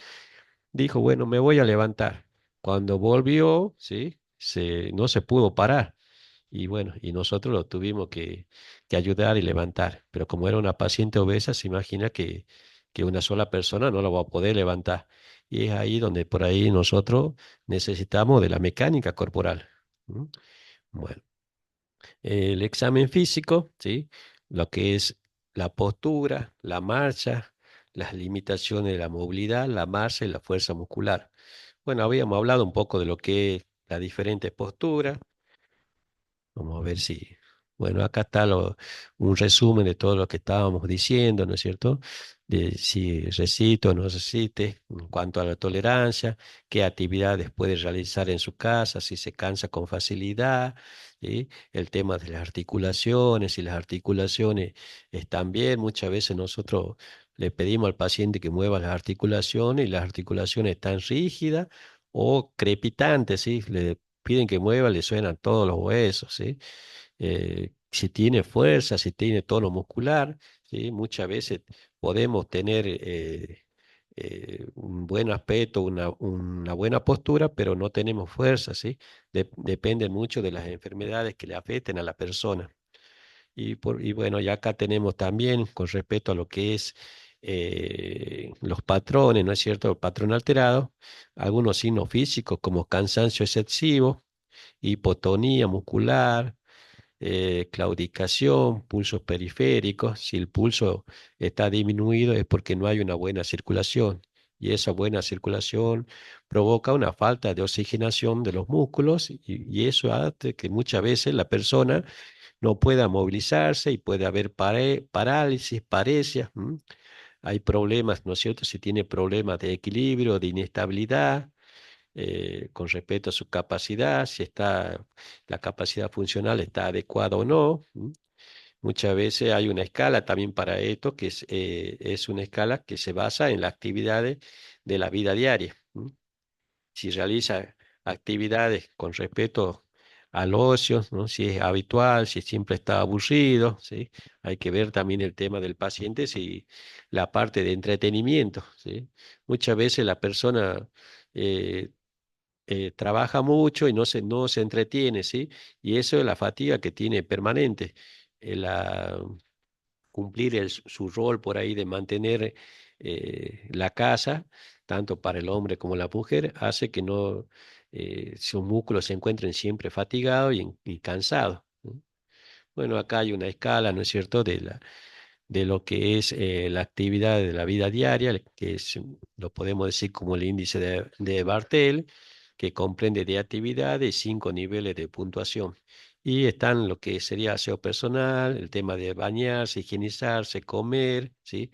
dijo, bueno, me voy a levantar. Cuando volvió, ¿sí? No se pudo parar. Y bueno, y nosotros lo tuvimos que ayudar y levantar. Pero como era una paciente obesa, se imagina que una sola persona no lo va a poder levantar. Y es ahí donde por ahí nosotros necesitamos de la mecánica corporal. ¿M? Bueno, el examen físico, ¿sí? Lo que es la postura, la marcha, las limitaciones de la movilidad, la marcha y la fuerza muscular. Bueno, habíamos hablado un poco de lo que es la diferente postura. Vamos a ver si. Bueno, acá está un resumen de todo lo que estábamos diciendo, ¿no es cierto? De si resiste o no resiste, en cuanto a la tolerancia, qué actividades puede realizar en su casa, si se cansa con facilidad, ¿sí? El tema de las articulaciones, si las articulaciones están bien, muchas veces nosotros le pedimos al paciente que mueva las articulaciones y las articulaciones están rígidas o crepitantes, ¿sí? Le piden que mueva, le suenan todos los huesos, ¿sí? Si tiene fuerza, si tiene tono muscular, ¿sí? Muchas veces podemos tener un buen aspecto, una buena postura, pero no tenemos fuerza, ¿sí? Depende mucho de las enfermedades que le afecten a la persona. Y bueno, ya acá tenemos también con respecto a lo que es los patrones, ¿no es cierto? El patrón alterado, algunos signos físicos como cansancio excesivo, hipotonía muscular, claudicación, pulsos periféricos. Si el pulso está disminuido es porque no hay una buena circulación y esa buena circulación provoca una falta de oxigenación de los músculos y eso hace que muchas veces la persona no pueda movilizarse y puede haber parálisis, paresia. Hay problemas, ¿no es cierto? Si tiene problemas de equilibrio, de inestabilidad, con respecto a su capacidad, si la capacidad funcional está adecuada o no. Muchas veces hay una escala también para esto, que es una escala que se basa en las actividades de la vida diaria. Si realiza actividades con respecto al ocio, ¿no? Si es habitual, si siempre está aburrido, ¿sí? Hay que ver también el tema del paciente, si la parte de entretenimiento, ¿sí? Muchas veces la persona eh, trabaja mucho y no se entretiene, ¿sí? Y eso es la fatiga que tiene permanente. Cumplir su rol por ahí de mantener la casa, tanto para el hombre como la mujer, hace que no, sus músculos se encuentren siempre fatigados y cansados, ¿no? Bueno, acá hay una escala, ¿no es cierto?, de lo que es la actividad de la vida diaria, que es, lo podemos decir como el índice de Bartel, que comprende de actividades y 5 niveles de puntuación. Y están lo que sería aseo personal, el tema de bañarse, higienizarse, comer, ¿sí?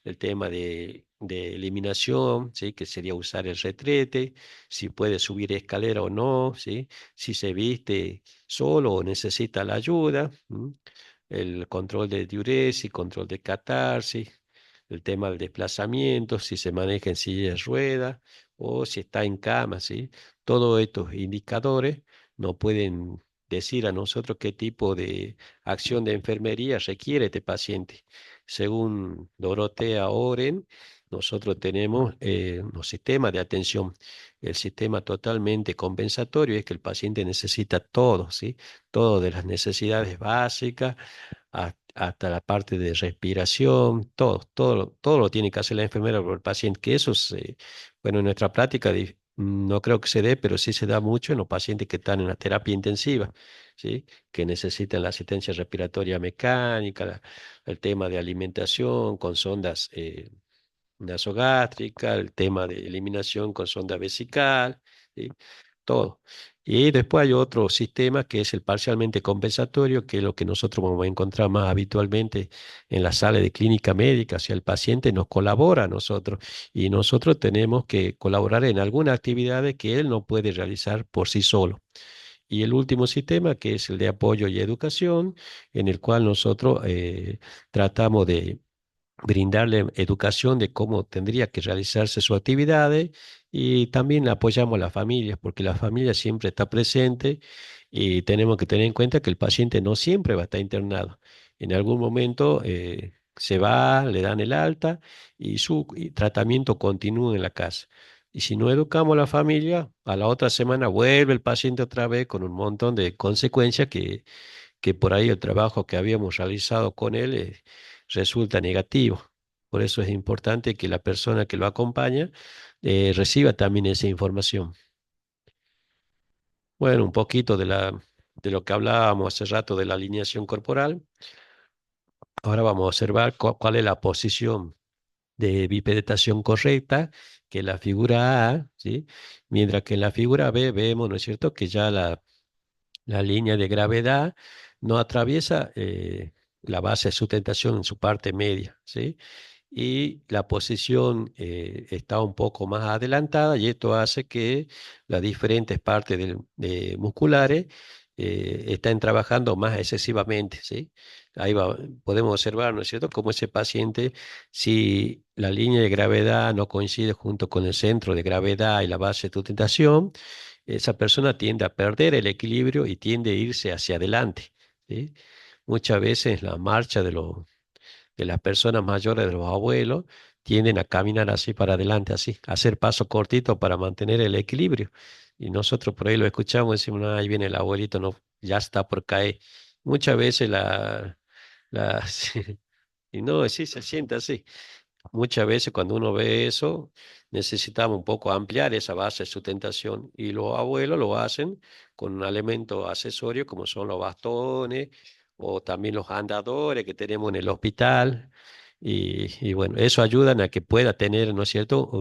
El tema de eliminación, ¿sí? Que sería usar el retrete, si puede subir escalera o no, ¿sí? Si se viste solo o necesita la ayuda. El control de diuresis, control de catarsis, el tema del desplazamiento, si se maneja en silla de ruedas o si está en cama, ¿sí? Todos estos indicadores nos pueden decir a nosotros qué tipo de acción de enfermería requiere este paciente. Según Dorotea Oren, nosotros tenemos los sistemas de atención. El sistema totalmente compensatorio es que el paciente necesita todo, ¿sí? Todo de las necesidades básicas hasta la parte de respiración, todo lo tiene que hacer la enfermera por el paciente, que eso es, bueno, en nuestra práctica no creo que se dé, pero sí se da mucho en los pacientes que están en la terapia intensiva, ¿sí? Que necesitan la asistencia respiratoria mecánica, el tema de alimentación con sondas nasogástrica, el tema de eliminación con sonda vesical, ¿sí? Todo. Y después hay otro sistema que es el parcialmente compensatorio, que es lo que nosotros vamos a encontrar más habitualmente en la sala de clínica médica. O sea, el paciente nos colabora a nosotros y nosotros tenemos que colaborar en algunas actividades que él no puede realizar por sí solo. Y el último sistema, que es el de apoyo y educación, en el cual nosotros tratamos de brindarle educación de cómo tendría que realizarse su actividades y también apoyamos a las familias, porque la familia siempre está presente y tenemos que tener en cuenta que el paciente no siempre va a estar internado. En algún momento se va, le dan el alta y su tratamiento continúa en la casa. Y si no educamos a la familia, a la otra semana vuelve el paciente otra vez con un montón de consecuencias que por ahí el trabajo que habíamos realizado con él resulta negativo. Por eso es importante que la persona que lo acompaña reciba también esa información. Bueno, un poquito de lo que hablábamos hace rato de la alineación corporal. Ahora vamos a observar cuál es la posición de bipedestación correcta, que es la figura A, ¿sí? Mientras que en la figura B vemos, ¿no es cierto?, que ya la línea de gravedad no atraviesa la base de sustentación en su parte media, ¿sí? Y la posición está un poco más adelantada y esto hace que las diferentes partes musculares estén trabajando más excesivamente, ¿sí? Ahí podemos observar, ¿no es cierto?, cómo ese paciente, si la línea de gravedad no coincide junto con el centro de gravedad y la base de sustentación, esa persona tiende a perder el equilibrio y tiende a irse hacia adelante, ¿sí? Muchas veces la marcha de las personas mayores, de los abuelos, tienden a caminar así para adelante, así, a hacer pasos cortitos para mantener el equilibrio. Y nosotros por ahí lo escuchamos y decimos: "No, ahí viene el abuelito, no, ya está por caer". Muchas veces sí, y no, sí se siente así. Muchas veces cuando uno ve eso, necesitamos un poco ampliar esa base de sustentación y los abuelos lo hacen con un elemento accesorio como son los bastones o también los andadores que tenemos en el hospital y bueno, eso ayuda a que pueda tener, ¿no es cierto?,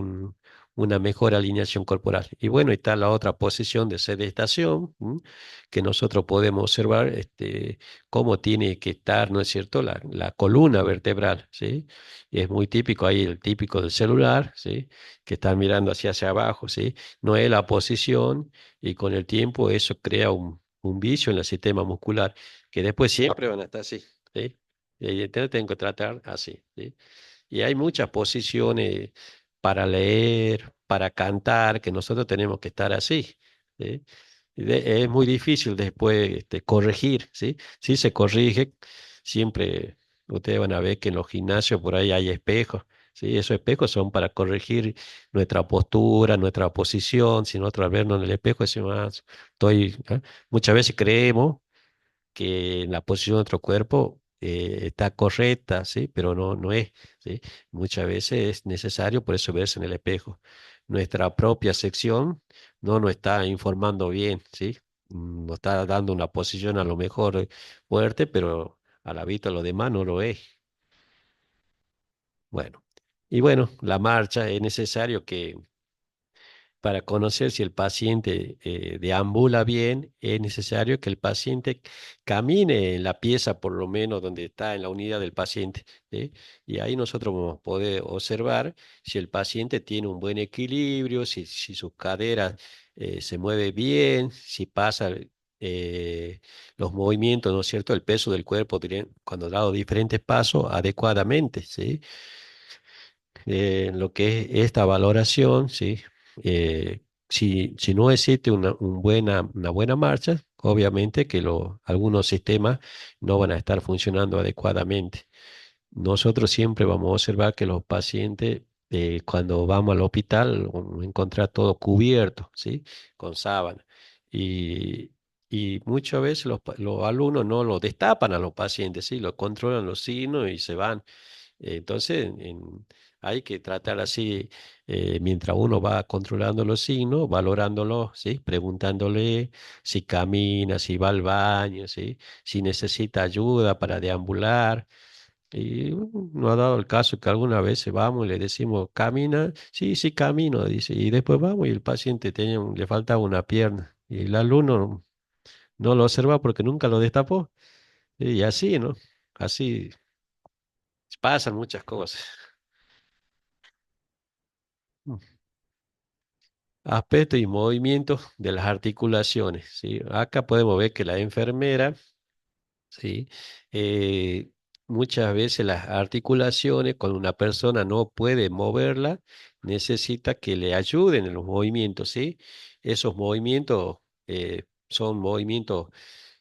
una mejor alineación corporal. Y bueno, está la otra posición de sedestación, ¿m? Que nosotros podemos observar cómo tiene que estar, ¿no es cierto?, la columna vertebral, ¿sí? Y es muy típico ahí, el típico del celular, ¿sí? Que están mirando hacia abajo, ¿sí? No es la posición y con el tiempo eso crea un vicio en el sistema muscular, que después siempre van a estar así, ¿sí? Y entonces tengo que tratar así, ¿sí? Y hay muchas posiciones para leer, para cantar, que nosotros tenemos que estar así, ¿sí? Es muy difícil después corregir, ¿sí? Si se corrige, siempre ustedes van a ver que en los gimnasios por ahí hay espejos, ¿sí? Esos espejos son para corregir nuestra postura, nuestra posición. Si nosotros al vernos en el espejo decimos: "Ah, estoy", ¿ah? Muchas veces creemos que la posición de nuestro cuerpo está correcta, ¿sí? Pero no es, ¿sí? Muchas veces es necesario por eso verse en el espejo. Nuestra propia sección no nos está informando bien, ¿sí? Nos está dando una posición a lo mejor fuerte, pero a la vista de los demás no lo es. Bueno, y bueno, la marcha es necesario que para conocer si el paciente deambula bien, es necesario que el paciente camine en la pieza, por lo menos donde está en la unidad del paciente, ¿sí? Y ahí nosotros vamos a poder observar si el paciente tiene un buen equilibrio, si sus caderas se mueve bien, si pasa los movimientos, ¿no es cierto?, el peso del cuerpo cuando dado diferentes pasos adecuadamente, ¿sí? Lo que es esta valoración, ¿sí? Eh, si no existe una buena marcha, obviamente que algunos sistemas no van a estar funcionando adecuadamente. Nosotros siempre vamos a observar que los pacientes, cuando vamos al hospital, vamos a encontrar todo cubierto, ¿sí? Con sábana. Y, y muchas veces los alumnos no lo destapan a los pacientes, ¿sí? Lo controlan los signos y se van. Entonces, hay que tratar así, mientras uno va controlando los signos, valorándolos, ¿sí? Preguntándole si camina, si va al baño, ¿sí? Si necesita ayuda para deambular. Y no ha dado el caso que alguna vez vamos y le decimos: "¿Camina?". "Sí, sí, camino", dice. Y después vamos y el paciente le faltaba una pierna. Y el alumno no lo observa porque nunca lo destapó. Y así, ¿no? Así pasan muchas cosas. Aspectos y movimientos de las articulaciones, ¿sí? Acá podemos ver que la enfermera, ¿sí? Eh, Muchas veces las articulaciones, cuando una persona no puede moverla, necesita que le ayuden en los movimientos, ¿sí? Esos movimientos son movimientos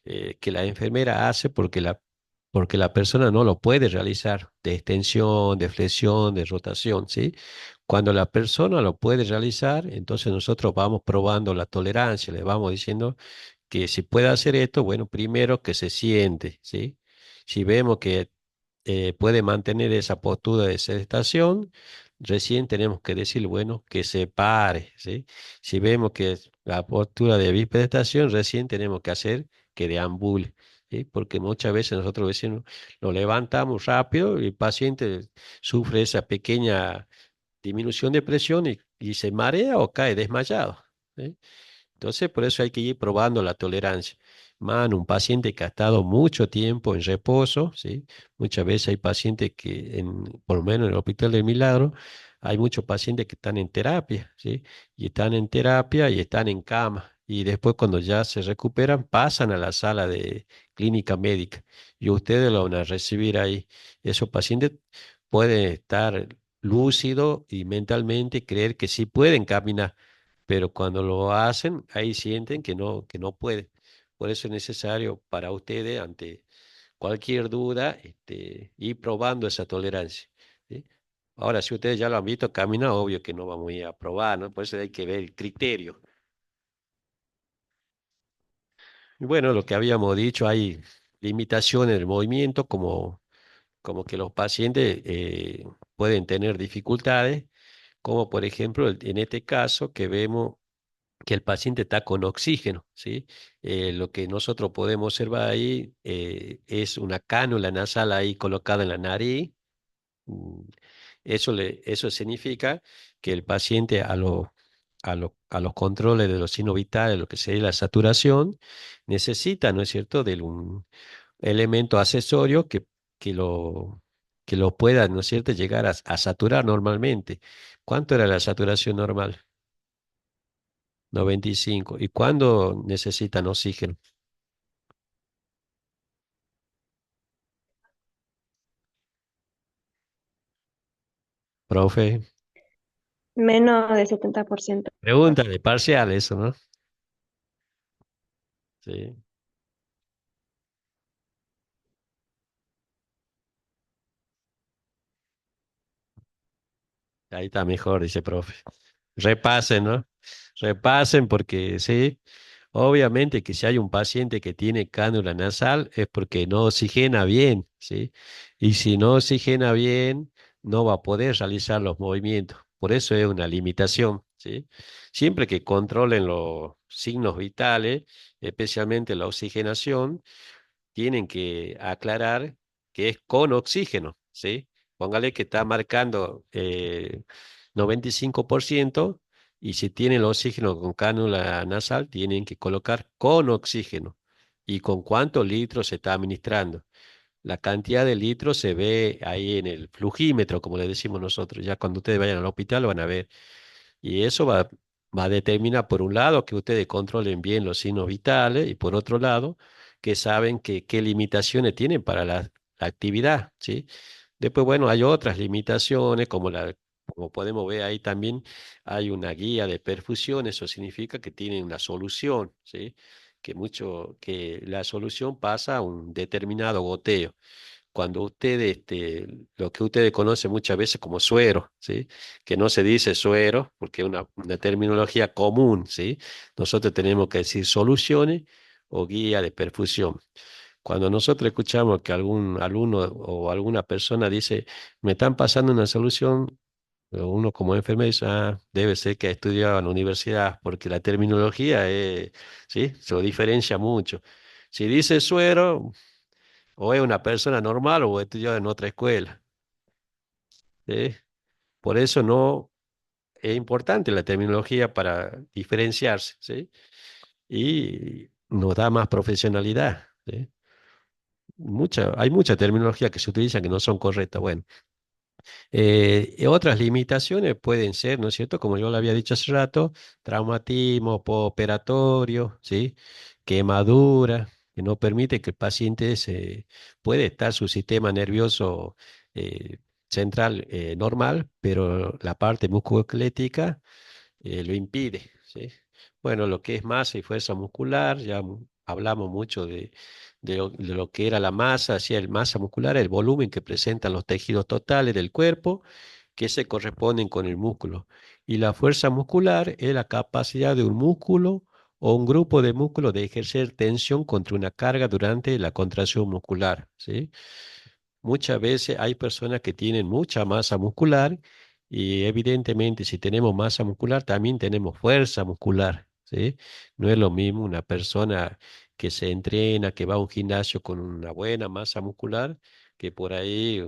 que la enfermera hace porque la persona no lo puede realizar, de extensión, de flexión, de rotación, ¿sí? Cuando la persona lo puede realizar, entonces nosotros vamos probando la tolerancia, le vamos diciendo que si puede hacer esto, bueno, primero que se siente, ¿sí? Si vemos que puede mantener esa postura de sedestación, recién tenemos que decir, bueno, que se pare, ¿sí? Si vemos que la postura de bipedestación, recién tenemos que hacer que deambule, ¿sí? Porque muchas veces nosotros decimos, lo levantamos rápido y el paciente sufre esa pequeña disminución de presión y se marea o cae desmayado, ¿sí? Entonces, por eso hay que ir probando la tolerancia. más en un paciente que ha estado mucho tiempo en reposo, ¿sí? Muchas veces hay pacientes que, por lo menos en el Hospital del Milagro, hay muchos pacientes que están en terapia, ¿sí? Y están en terapia y están en cama. Y después cuando ya se recuperan, pasan a la sala de clínica médica y ustedes lo van a recibir ahí. Esos pacientes pueden estar lúcidos y mentalmente creer que sí pueden caminar, pero cuando lo hacen, ahí sienten que no pueden. Por eso es necesario para ustedes, ante cualquier duda, ir probando esa tolerancia, ¿sí? Ahora, si ustedes ya lo han visto caminar, obvio que no vamos a ir a probar, ¿no? Por eso hay que ver el criterio. Y bueno, lo que habíamos dicho, hay limitaciones del movimiento, como que los pacientes pueden tener dificultades, como por ejemplo en este caso que vemos que el paciente está con oxígeno, ¿sí? Lo que nosotros podemos observar ahí es una cánula nasal ahí colocada en la nariz. Mm, eso significa que el paciente a los controles de los signos vitales, lo que sería la saturación, necesita, ¿no es cierto?, de un elemento accesorio que lo, que lo pueda, ¿no es cierto?, llegar a saturar normalmente. ¿Cuánto era la saturación normal? 95. ¿Y cuándo necesitan oxígeno? Profe, Menos del 70%. pregunta de parcial eso, ¿no? Sí, ahí está mejor, dice profe. Repasen, ¿no? Repasen porque sí, obviamente que si hay un paciente que tiene cánula nasal es porque no oxigena bien, ¿sí? Y si no oxigena bien, no va a poder realizar los movimientos. Por eso es una limitación, ¿sí? Siempre que controlen los signos vitales, especialmente la oxigenación, tienen que aclarar que es con oxígeno, ¿sí? Póngale que está marcando 95% y si tiene el oxígeno con cánula nasal, tienen que colocar con oxígeno. ¿Y con cuántos litros se está administrando? La cantidad de litros se ve ahí en el flujímetro, como le decimos nosotros. Ya cuando ustedes vayan al hospital lo van a ver. Y eso va a determinar, por un lado, que ustedes controlen bien los signos vitales y por otro lado, que saben qué limitaciones tienen para la actividad, ¿sí? Después, bueno, hay otras limitaciones, como podemos ver ahí también, hay una guía de perfusión, eso significa que tienen una solución, ¿sí? Que la solución pasa a un determinado goteo cuando ustedes, lo que ustedes conocen muchas veces como suero, ¿sí? Que no se dice suero porque es una terminología común, ¿sí? Nosotros tenemos que decir soluciones o guía de perfusión. Cuando nosotros escuchamos que algún alumno o alguna persona dice, me están pasando una solución, uno como enfermero dice, ah, debe ser que ha estudiado en la universidad, porque la terminología ¿sí? Se lo diferencia mucho. Si dice suero, o es una persona normal o estudió en otra escuela, ¿sí? Por eso no es importante la terminología para diferenciarse, ¿sí? Y nos da más profesionalidad, ¿sí? Hay mucha terminología que se utiliza que no son correctas. Bueno, y otras limitaciones pueden ser, ¿no es cierto? Como yo lo había dicho hace rato, traumatismo postoperatorio, ¿sí? Quemadura, que no permite que el paciente puede estar su sistema nervioso eh, central normal, pero la parte musculoesquelética lo impide, ¿sí? Bueno, lo que es masa y fuerza muscular, ya hablamos mucho de lo que era la masa, hacia el masa muscular, el volumen que presentan los tejidos totales del cuerpo, que se corresponden con el músculo. Y la fuerza muscular es la capacidad de un músculo o un grupo de músculos de ejercer tensión contra una carga durante la contracción muscular, ¿sí? Muchas veces hay personas que tienen mucha masa muscular y evidentemente si tenemos masa muscular también tenemos fuerza muscular, ¿sí? No es lo mismo una persona que se entrena, que va a un gimnasio con una buena masa muscular, que por ahí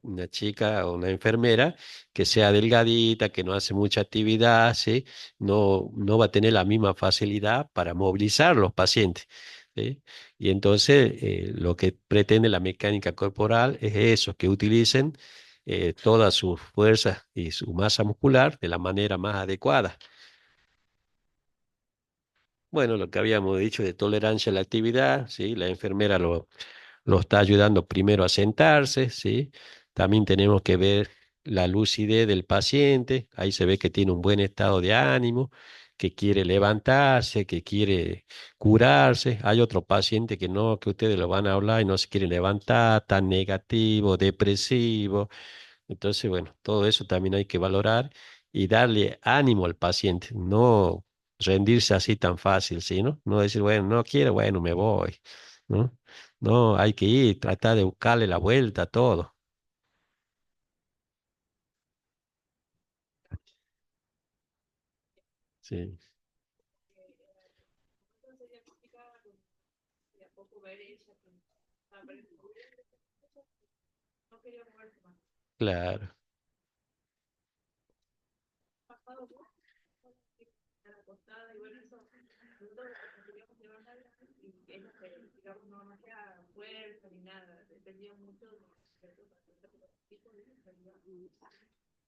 una chica o una enfermera que sea delgadita, que no hace mucha actividad, ¿sí? No va a tener la misma facilidad para movilizar los pacientes. ¿sí? Y entonces lo que pretende la mecánica corporal es eso, que utilicen todas sus fuerzas y su masa muscular de la manera más adecuada. Bueno, lo que habíamos dicho de tolerancia a la actividad, ¿sí? La enfermera lo está ayudando primero a sentarse, ¿sí? También tenemos que ver la lucidez del paciente, ahí se ve que tiene un buen estado de ánimo, que quiere levantarse, que quiere curarse. Hay otro paciente que no, que ustedes lo van a hablar y no se quiere levantar, tan negativo, depresivo. Entonces, bueno, todo eso también hay que valorar y darle ánimo al paciente, no rendirse así tan fácil, ¿sí? ¿No? No decir, bueno, no quiero, bueno, me voy, ¿no? No, hay que ir, tratar de buscarle la vuelta a todo. Sí, claro.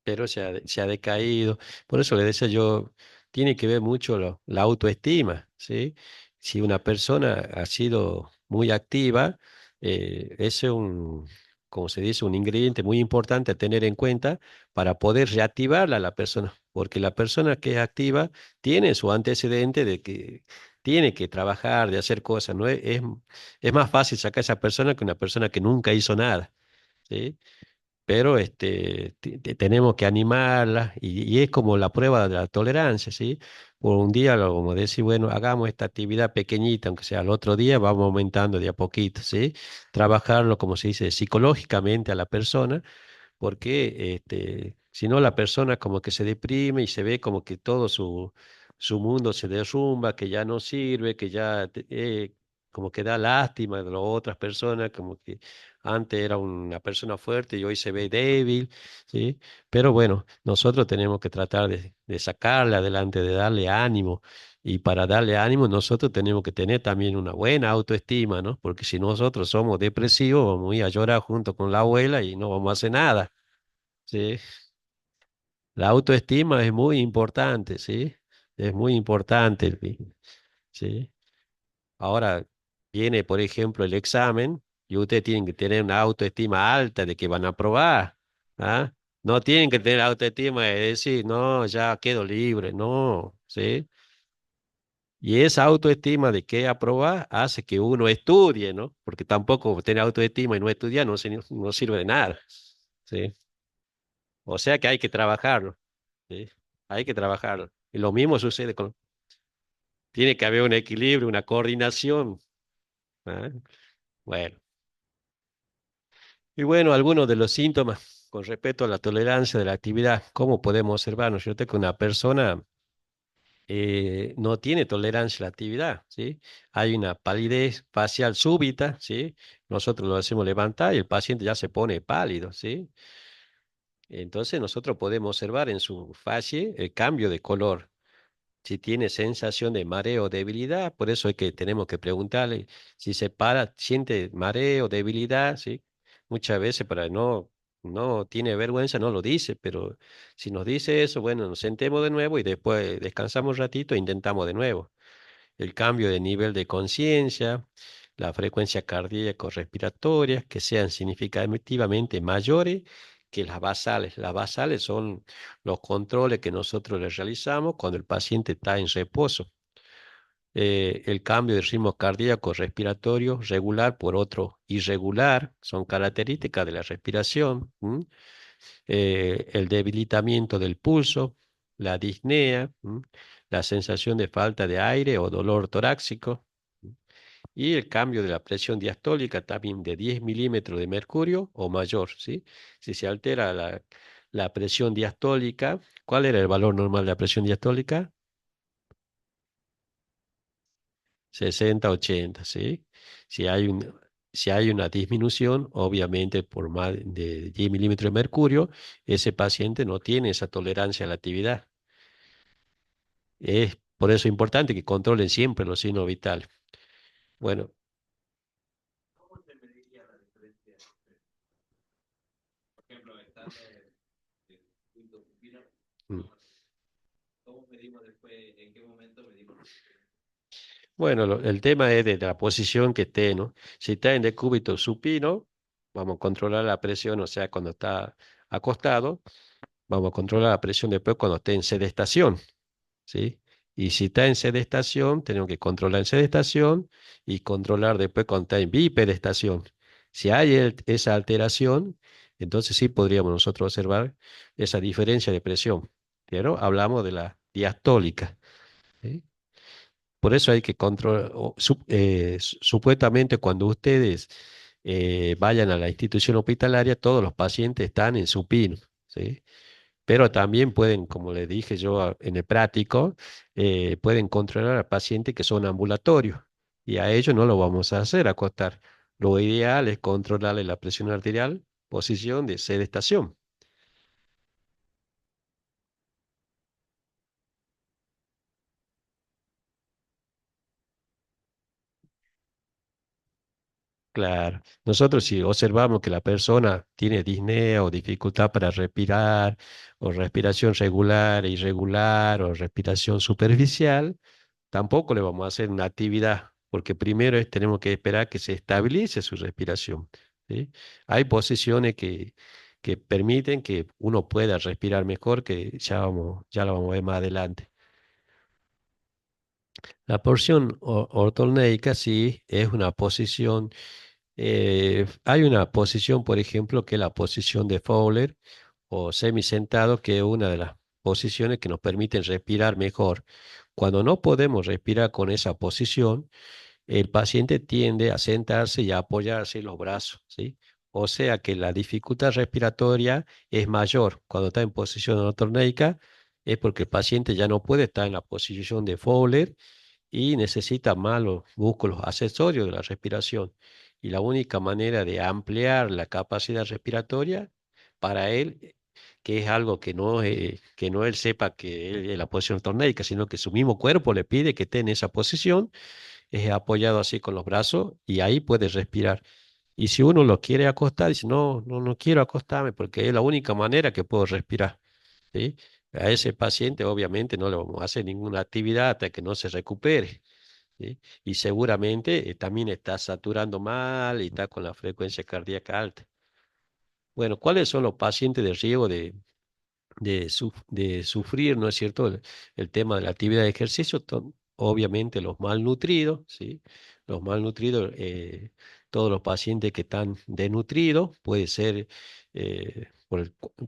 Pero se ha decaído. Por eso le decía yo, tiene que ver mucho la autoestima, ¿sí? Si una persona ha sido muy activa, ese es un, como se dice, un ingrediente muy importante a tener en cuenta para poder reactivarla a la persona, porque la persona que es activa tiene su antecedente de que tiene que trabajar, de hacer cosas, ¿no? Es más fácil sacar a esa persona que una persona que nunca hizo nada. ¿Sí? Pero tenemos que animarla y es como la prueba de la tolerancia, ¿sí? Por un día, como decir, bueno, hagamos esta actividad pequeñita, aunque sea el otro día, vamos aumentando de a poquito, ¿sí? Trabajarlo, como se dice, psicológicamente a la persona porque si no la persona como que se deprime y se ve como que todo su mundo se derrumba, que ya no sirve, que ya como que da lástima de las otras personas, como que antes era una persona fuerte y hoy se ve débil, ¿sí? Pero bueno, nosotros tenemos que tratar de sacarle adelante, de darle ánimo. Y para darle ánimo, nosotros tenemos que tener también una buena autoestima, ¿no? Porque si nosotros somos depresivos, vamos a ir a llorar junto con la abuela y no vamos a hacer nada. Sí, la autoestima es muy importante, ¿sí? Es muy importante, ¿sí? Ahora viene, por ejemplo, el examen y ustedes tienen que tener una autoestima alta de que van a aprobar, ¿ah? No tienen que tener autoestima de decir, no, ya quedo libre, no, ¿sí? Y esa autoestima de que aprobar hace que uno estudie, ¿no? Porque tampoco tener autoestima y no estudiar no sirve de nada, ¿sí? O sea que hay que trabajarlo. ¿Sí? Hay que trabajarlo. Y lo mismo sucede con, tiene que haber un equilibrio, una coordinación. ¿Ah? Bueno, y bueno, algunos de los síntomas con respecto a la tolerancia de la actividad, ¿cómo podemos observar, no es cierto?, que una persona no tiene tolerancia a la actividad, ¿sí? Hay una palidez facial súbita, ¿sí? Nosotros lo hacemos levantar y el paciente ya se pone pálido, ¿sí? Entonces nosotros podemos observar en su facie el cambio de color. Si tiene sensación de mareo o debilidad, por eso es que tenemos que preguntarle si se para, siente mareo, debilidad, ¿sí? Muchas veces para no tiene vergüenza, no lo dice, pero si nos dice eso, bueno, nos sentemos de nuevo y después descansamos un ratito e intentamos de nuevo. El cambio de nivel de conciencia, la frecuencia cardíaca o respiratoria, que sean significativamente mayores que las basales. Las basales son los controles que nosotros le realizamos cuando el paciente está en reposo. El cambio de ritmo cardíaco respiratorio regular por otro irregular son características de la respiración. ¿M? El debilitamiento del pulso, la disnea, la sensación de falta de aire o dolor torácico, y el cambio de la presión diastólica también de 10 milímetros de mercurio o mayor, ¿sí? Si se altera la presión diastólica, ¿cuál era el valor normal de la presión diastólica? 60, 80, ¿sí? Si hay si hay una disminución, obviamente por más de 10 milímetros de mercurio, ese paciente no tiene esa tolerancia a la actividad. Es por eso importante que controlen siempre los signos vitales. Bueno, mm. Bueno, el tema es de la posición que esté, ¿no? Si está en decúbito supino, vamos a controlar la presión, o sea, cuando está acostado, vamos a controlar la presión después cuando esté en sedestación, ¿sí? Y si está en sedestación, tenemos que controlar en sedestación y controlar después cuando está en bipedestación. Si hay esa alteración, entonces sí podríamos nosotros observar esa diferencia de presión. Pero hablamos de la diastólica, ¿sí? Por eso hay que controlar, supuestamente cuando ustedes vayan a la institución hospitalaria, todos los pacientes están en supino, ¿sí? Pero también pueden, como le dije yo en el práctico, pueden controlar a pacientes que son ambulatorios y a ellos no lo vamos a hacer acostar. Lo ideal es controlarle la presión arterial, posición de sedestación. Claro, nosotros si observamos que la persona tiene disnea o dificultad para respirar, o respiración regular e irregular, o respiración superficial, tampoco le vamos a hacer una actividad, porque primero tenemos que esperar que se estabilice su respiración, ¿sí? Hay posiciones que permiten que uno pueda respirar mejor, que ya lo vamos a ver más adelante. La porción ortognéica sí es una posición. Hay una posición, por ejemplo, que es la posición de Fowler o semisentado, que es una de las posiciones que nos permiten respirar mejor. Cuando no podemos respirar con esa posición, el paciente tiende a sentarse y a apoyarse en los brazos, ¿sí? O sea que la dificultad respiratoria es mayor cuando está en posición ortognéica, es porque el paciente ya no puede estar en la posición de Fowler y necesita más los músculos accesorios de la respiración. Y la única manera de ampliar la capacidad respiratoria para él, que es algo que no él sepa que él es la posición tornéica, sino que su mismo cuerpo le pide que esté en esa posición, es apoyado así con los brazos y ahí puede respirar. Y si uno lo quiere acostar, dice, no quiero acostarme porque es la única manera que puedo respirar, ¿sí? A ese paciente obviamente no le vamos a hacer ninguna actividad hasta que no se recupere, ¿sí? Y seguramente también está saturando mal y está con la frecuencia cardíaca alta. Bueno, ¿cuáles son los pacientes de riesgo de sufrir, ¿no es cierto? El tema de la actividad de ejercicio, obviamente los malnutridos, ¿sí? Los malnutridos, todos los pacientes que están desnutridos, puede ser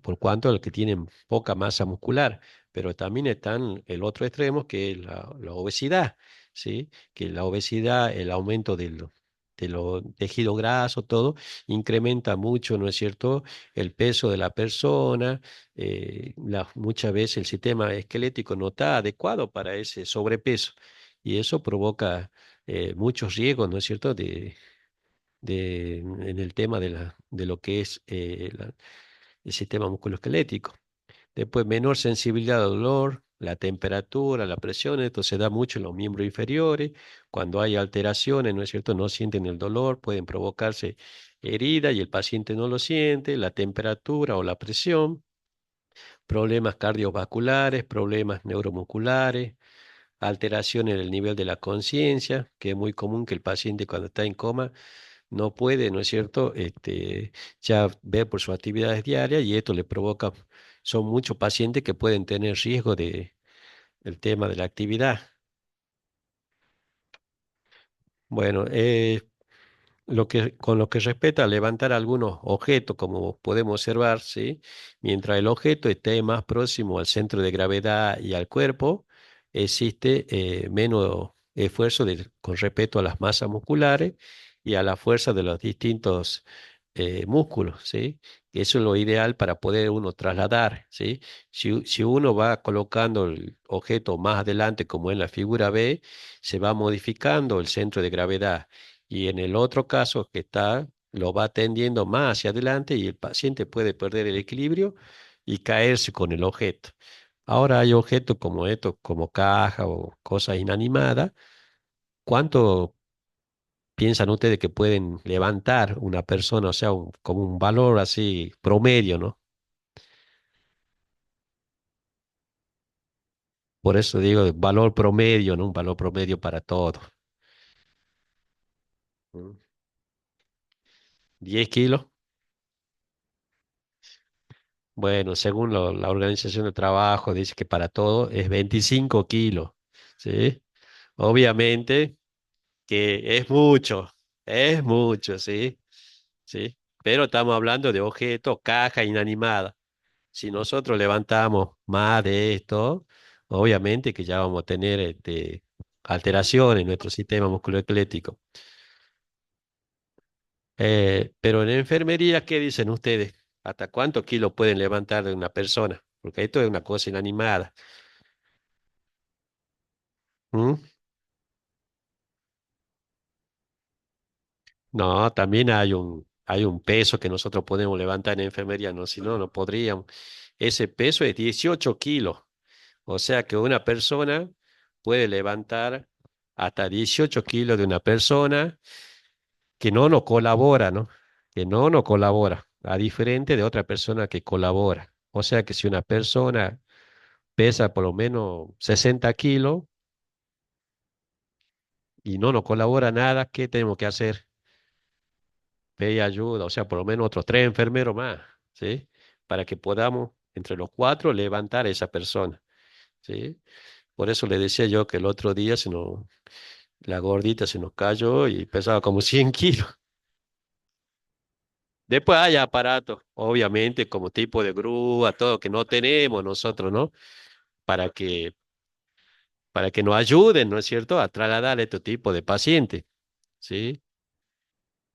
por cuanto los que tienen poca masa muscular, pero también están el otro extremo que es la obesidad, ¿sí? Que la obesidad, el aumento de los tejidos grasos, todo, incrementa mucho, ¿no es cierto? El peso de la persona, muchas veces el sistema esquelético no está adecuado para ese sobrepeso y eso provoca muchos riesgos, ¿no es cierto?, en el tema de lo que es el sistema musculoesquelético. Después, menor sensibilidad al dolor, la temperatura, la presión, esto se da mucho en los miembros inferiores. Cuando hay alteraciones, ¿no es cierto?, no sienten el dolor, pueden provocarse heridas y el paciente no lo siente, la temperatura o la presión, problemas cardiovasculares, problemas neuromusculares, alteraciones en el nivel de la conciencia, que es muy común que el paciente cuando está en coma no puede, ¿no es cierto?, ya ver por sus actividades diarias y esto le provoca, son muchos pacientes que pueden tener riesgo el tema de la actividad. Bueno, con lo que respecta a levantar algunos objetos, como podemos observar, ¿sí? Mientras el objeto esté más próximo al centro de gravedad y al cuerpo, existe menos esfuerzo con respecto a las masas musculares y a la fuerza de los distintos músculos, ¿sí? Eso es lo ideal para poder uno trasladar, ¿sí? Si uno va colocando el objeto más adelante, como en la figura B, se va modificando el centro de gravedad y en el otro caso que está, lo va tendiendo más hacia adelante y el paciente puede perder el equilibrio y caerse con el objeto. Ahora hay objetos como estos, como caja o cosas inanimadas. ¿Cuánto? piensan ustedes que pueden levantar una persona, o sea, como un valor así promedio, ¿no? Por eso digo valor promedio, ¿no? Un valor promedio para todo. ¿Mm? 10 kilos. Bueno, según la Organización de Trabajo, dice que para todo es 25 kilos, ¿sí? Obviamente que es mucho, ¿sí? ¿Sí? Pero estamos hablando de objetos, caja inanimada. Si nosotros levantamos más de esto, obviamente que ya vamos a tener alteraciones en nuestro sistema musculoesquelético. Pero en enfermería, ¿qué dicen ustedes? ¿Hasta cuántos kilos pueden levantar de una persona? Porque esto es una cosa inanimada. ¿Mm? No, también hay un peso que nosotros podemos levantar en enfermería, no, si no, no podríamos. Ese peso es 18 kilos. O sea que una persona puede levantar hasta 18 kilos de una persona que no nos colabora, ¿no? Que no nos colabora, a diferente de otra persona que colabora. O sea que si una persona pesa por lo menos 60 kilos y no nos colabora nada, ¿qué tenemos que hacer? Pedir ayuda, o sea, por lo menos otros 3 enfermeros más, ¿sí? Para que podamos, entre los cuatro, levantar a esa persona, ¿sí? Por eso le decía yo que el otro día la gordita se nos cayó y pesaba como 100 kilos. Después hay aparatos, obviamente, como tipo de grúa, todo que no tenemos nosotros, ¿no? Para para que nos ayuden, ¿no es cierto?, a trasladar este tipo de pacientes, ¿sí?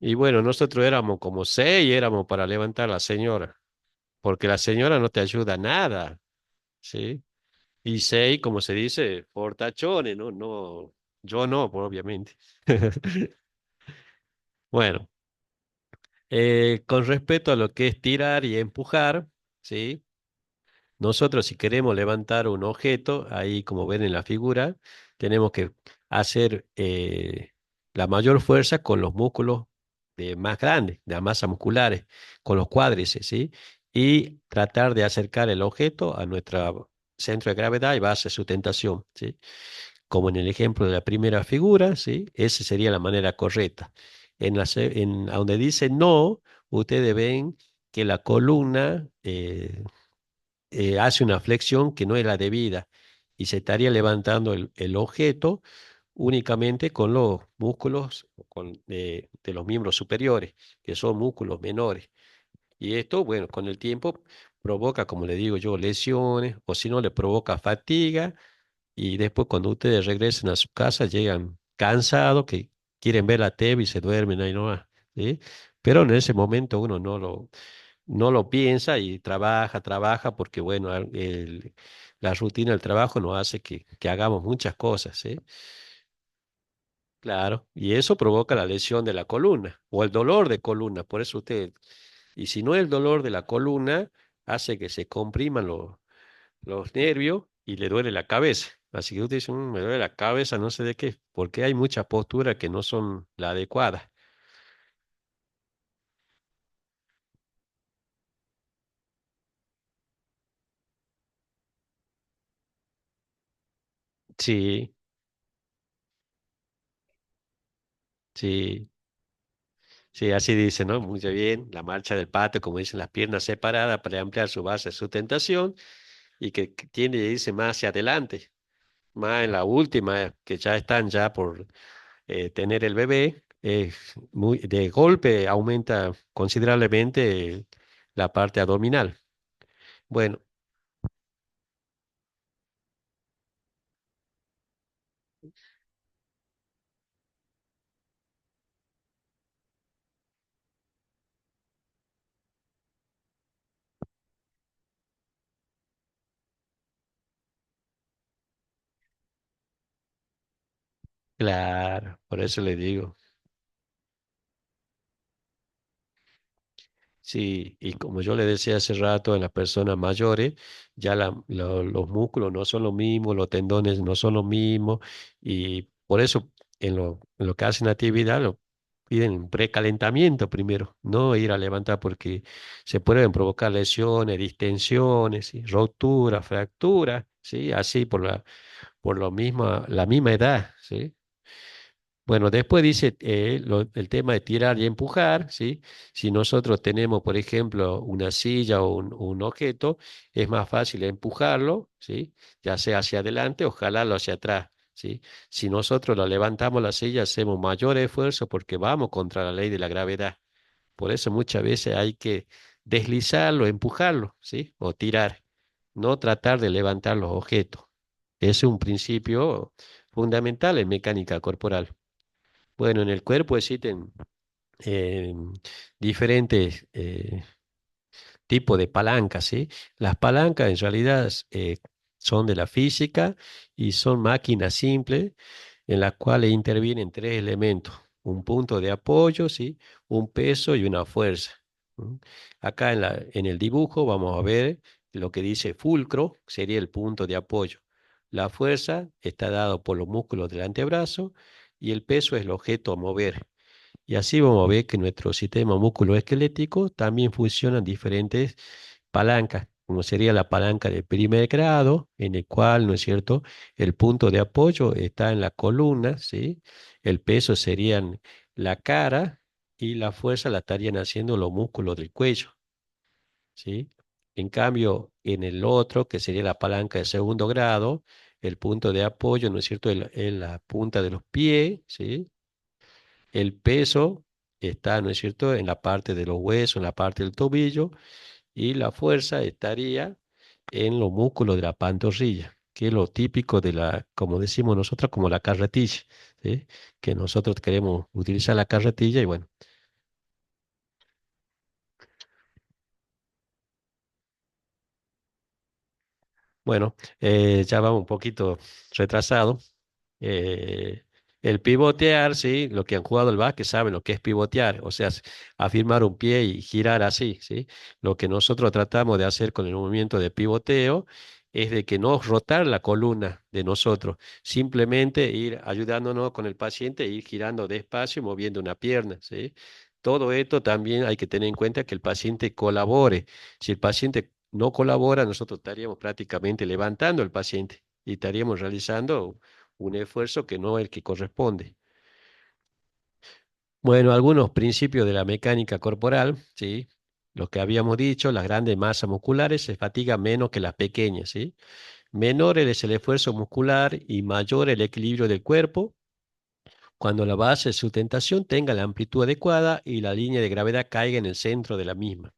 Y bueno, nosotros éramos como 6, éramos para levantar a la señora, porque la señora no te ayuda a nada, ¿sí? Y 6, como se dice, fortachones, ¿no? No, yo no, pues, obviamente. Bueno, con respecto a lo que es tirar y empujar, ¿sí? Nosotros si queremos levantar un objeto, ahí como ven en la figura, tenemos que hacer la mayor fuerza con los músculos más grandes, de la masa musculares, con los cuádriceps, ¿sí? Y tratar de acercar el objeto a nuestro centro de gravedad y base de sustentación, ¿sí? Como en el ejemplo de la primera figura, ¿sí? Esa sería la manera correcta. A donde dice no, ustedes ven que la columna hace una flexión que no es la debida y se estaría levantando el objeto únicamente con los músculos de los miembros superiores, que son músculos menores. Y esto, bueno, con el tiempo provoca, como le digo yo, lesiones o si no, le provoca fatiga y después cuando ustedes regresen a su casa llegan cansados, que quieren ver la TV y se duermen ahí nomás, ¿sí? Pero en ese momento uno no lo piensa y trabaja, porque bueno, la rutina del trabajo nos hace que hagamos muchas cosas, ¿sí? Claro, y eso provoca la lesión de la columna o el dolor de columna, por eso y si no el dolor de la columna, hace que se compriman los nervios y le duele la cabeza. Así que usted dice, me duele la cabeza, no sé de qué, porque hay muchas posturas que no son la adecuada. Sí, sí. Sí, así dice, ¿no? Muy bien. La marcha del pato, como dicen, las piernas separadas para ampliar su base de sustentación y que tiende a irse más hacia adelante. Más en la última, que ya están ya por tener el bebé, de golpe aumenta considerablemente la parte abdominal. Bueno, claro, por eso le digo. Sí, y como yo le decía hace rato, en las personas mayores, ya los músculos no son lo mismo, los tendones no son lo mismo, y por eso en lo que hacen actividad, piden precalentamiento primero, no ir a levantar porque se pueden provocar lesiones, distensiones, ¿sí? Roturas, fracturas, ¿sí? Así por la misma edad, ¿sí? Bueno, después dice el tema de tirar y empujar, ¿sí? Si nosotros tenemos, por ejemplo, una silla o un objeto, es más fácil empujarlo, ¿sí? Ya sea hacia adelante o jalarlo hacia atrás, ¿sí? Si nosotros lo levantamos la silla, hacemos mayor esfuerzo porque vamos contra la ley de la gravedad. Por eso muchas veces hay que deslizarlo, empujarlo, ¿sí? O tirar, no tratar de levantar los objetos. Ese es un principio fundamental en mecánica corporal. Bueno, en el cuerpo existen eh, diferentes tipos de palancas, ¿sí? Las palancas en realidad son de la física y son máquinas simples en las cuales intervienen tres elementos: un punto de apoyo, ¿sí? Un peso y una fuerza. ¿Mm? Acá en el dibujo vamos a ver lo que dice fulcro, sería el punto de apoyo. La fuerza está dado por los músculos del antebrazo y el peso es el objeto a mover. Y así vamos a ver que nuestro sistema musculoesquelético también funcionan diferentes palancas, como sería la palanca de primer grado, en el cual, ¿no es cierto?, el punto de apoyo está en la columna, ¿sí? El peso serían la cara y la fuerza la estarían haciendo los músculos del cuello, ¿sí? En cambio, en el otro, que sería la palanca de segundo grado, el punto de apoyo, ¿no es cierto?, en la punta de los pies, ¿sí? El peso está, ¿no es cierto?, en la parte de los huesos, en la parte del tobillo, y la fuerza estaría en los músculos de la pantorrilla, que es lo típico de como decimos nosotros, como la carretilla, ¿sí? Que nosotros queremos utilizar la carretilla y bueno, bueno, ya vamos un poquito retrasado. Eh, el pivotear, sí, los que han jugado el básquet saben lo que es pivotear, o sea, afirmar un pie y girar así, ¿sí? Lo que nosotros tratamos de hacer con el movimiento de pivoteo es de que no rotar la columna de nosotros, simplemente ir ayudándonos con el paciente e ir girando despacio y moviendo una pierna, ¿sí? Todo esto también hay que tener en cuenta que el paciente colabore. Si el paciente no colabora, nosotros estaríamos prácticamente levantando al paciente y estaríamos realizando un esfuerzo que no es el que corresponde. Bueno, algunos principios de la mecánica corporal, ¿sí? Los que habíamos dicho, las grandes masas musculares se fatigan menos que las pequeñas, ¿sí? Menor es el esfuerzo muscular y mayor el equilibrio del cuerpo cuando la base de sustentación tenga la amplitud adecuada y la línea de gravedad caiga en el centro de la misma.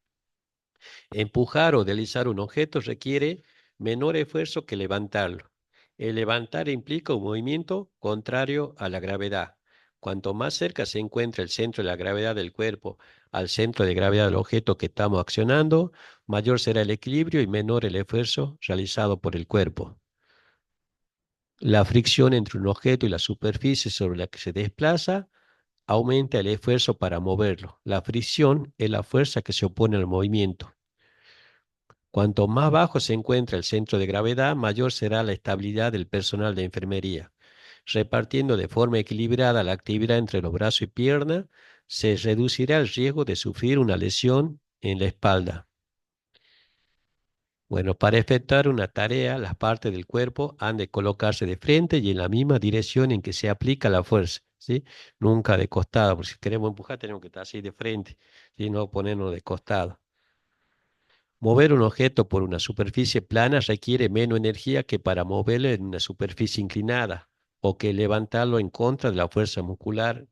Empujar o deslizar un objeto requiere menor esfuerzo que levantarlo. El levantar implica un movimiento contrario a la gravedad. Cuanto más cerca se encuentra el centro de la gravedad del cuerpo al centro de gravedad del objeto que estamos accionando, mayor será el equilibrio y menor el esfuerzo realizado por el cuerpo. La fricción entre un objeto y la superficie sobre la que se desplaza aumenta el esfuerzo para moverlo. La fricción es la fuerza que se opone al movimiento. Cuanto más bajo se encuentra el centro de gravedad, mayor será la estabilidad del personal de enfermería. Repartiendo de forma equilibrada la actividad entre los brazos y piernas, se reducirá el riesgo de sufrir una lesión en la espalda. Bueno, para efectuar una tarea, las partes del cuerpo han de colocarse de frente y en la misma dirección en que se aplica la fuerza, ¿sí? Nunca de costado, porque si queremos empujar tenemos que estar así de frente, y no ponernos de costado. Mover un objeto por una superficie plana requiere menos energía que para moverlo en una superficie inclinada o que levantarlo en contra de la fuerza muscular.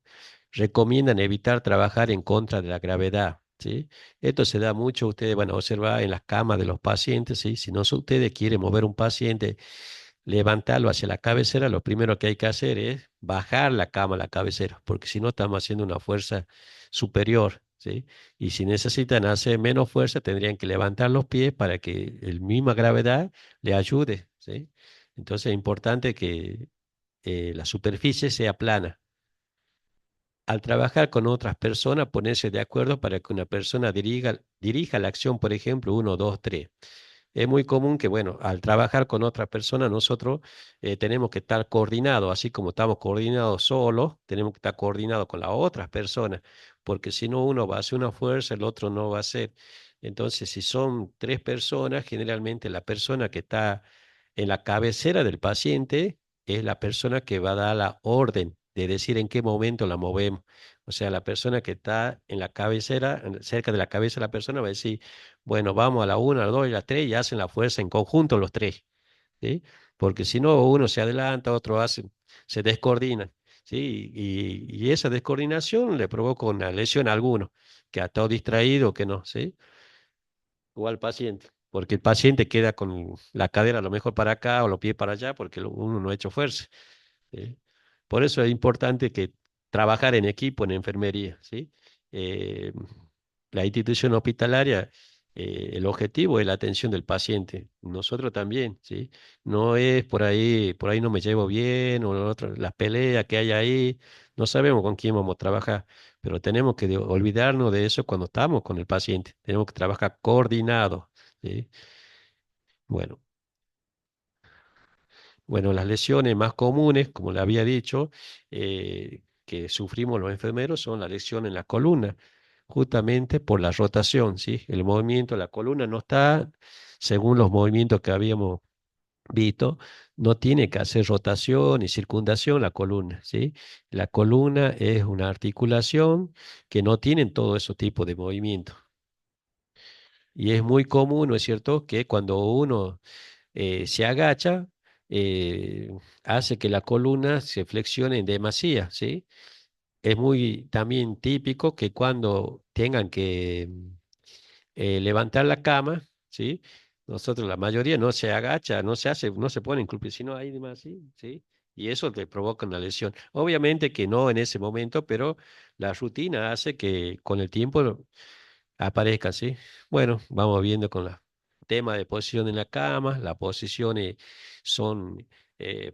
Recomiendan evitar trabajar en contra de la gravedad, ¿sí? Esto se da mucho, ustedes van a observar en las camas de los pacientes, ¿sí? Si no ustedes quieren mover un paciente, levantarlo hacia la cabecera, lo primero que hay que hacer es bajar la cama a la cabecera, porque si no estamos haciendo una fuerza superior, ¿sí? Y si necesitan hacer menos fuerza, tendrían que levantar los pies para que el misma gravedad le ayude, ¿sí? Entonces es importante que la superficie sea plana. Al trabajar con otras personas, ponerse de acuerdo para que una persona dirija la acción, por ejemplo, uno, dos, tres. es muy común que, bueno, al trabajar con otra persona, nosotros tenemos que estar coordinados, así como estamos coordinados solos, tenemos que estar coordinados con las otras personas, porque si no, uno va a hacer una fuerza, el otro no va a hacer. Entonces, si son tres personas, generalmente la persona que está en la cabecera del paciente es la persona que va a dar la orden de decir en qué momento la movemos. O sea, la persona que está en la cabecera, cerca de la cabeza de la persona, va a decir, bueno, vamos a la una, a la dos y a la tres y hacen la fuerza en conjunto los tres, ¿sí? Porque si no, uno se adelanta, otro hace, se descoordina, ¿sí? Y esa descoordinación le provoca una lesión a alguno, que ha estado distraído, que no, ¿sí? O al paciente, porque el paciente queda con la cadera a lo mejor para acá o los pies para allá, porque uno no ha hecho fuerza. ¿Sí? Por eso es importante que trabajar en equipo en enfermería, ¿sí? Eh, la institución hospitalaria, el objetivo es la atención del paciente. Nosotros también, ¿sí? No es por ahí no me llevo bien o las peleas que hay ahí, no sabemos con quién vamos a trabajar, pero tenemos que olvidarnos de eso cuando estamos con el paciente. Tenemos que trabajar coordinado, ¿sí? Bueno. Bueno, las lesiones más comunes, como le había dicho, que sufrimos los enfermeros son la lesión en la columna, justamente por la rotación, ¿sí? El movimiento de la columna no está, según los movimientos que habíamos visto, no tiene que hacer rotación y circundación la columna, ¿sí? La columna es una articulación que no tiene todo ese tipo de movimiento. Y es muy común, ¿no es cierto?, que cuando uno se agacha, eh, hace que la columna se flexione en demasía, ¿sí? Es muy también típico que cuando tengan que levantar la cama, ¿sí? Nosotros, la mayoría no se agacha, no se hace, no se pone inclusive, sino ahí demás, ¿sí? ¿Sí? Y eso te provoca una lesión. Obviamente que no en ese momento, pero la rutina hace que con el tiempo aparezca, ¿sí? Bueno, vamos viendo con la tema de posición en la cama. Las posiciones son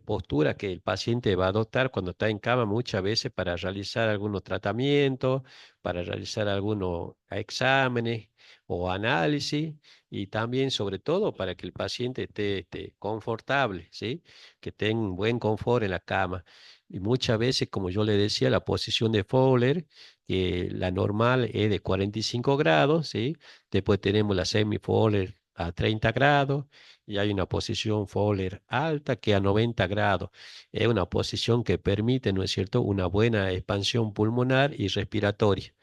posturas que el paciente va a adoptar cuando está en cama muchas veces para realizar algunos tratamientos, para realizar algunos exámenes o análisis y también, sobre todo, para que el paciente esté confortable, ¿sí? Que tenga un buen confort en la cama. Y muchas veces, como yo le decía, la posición de Fowler, que la normal es de 45 grados, ¿sí? Después tenemos la semi-Fowler a 30 grados y hay una posición Fowler alta que a 90 grados. Es una posición que permite, ¿no es cierto?, una buena expansión pulmonar y respiratoria.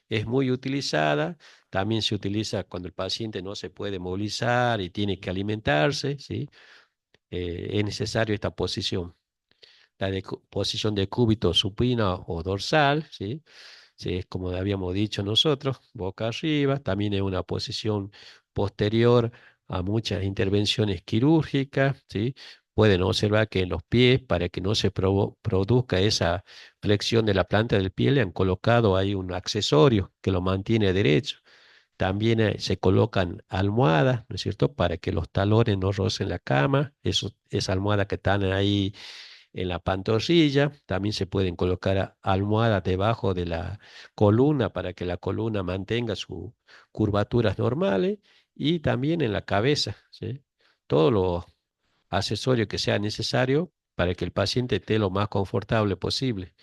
Es muy utilizada, también se utiliza cuando el paciente no se puede movilizar y tiene que alimentarse, ¿sí? Es necesario esta posición. Posición de cúbito supino o dorsal, ¿sí? Sí, es como habíamos dicho nosotros, boca arriba, también es una posición posterior a muchas intervenciones quirúrgicas, ¿sí? Pueden observar que en los pies, para que no se produzca esa flexión de la planta del pie, le han colocado ahí un accesorio que lo mantiene derecho. También se colocan almohadas, ¿no es cierto?, para que los talones no rocen la cama. Esa almohada que están ahí en la pantorrilla. También se pueden colocar almohadas debajo de la columna para que la columna mantenga sus curvaturas normales y también en la cabeza, ¿sí? Todos los accesorios que sea necesario para que el paciente esté lo más confortable posible.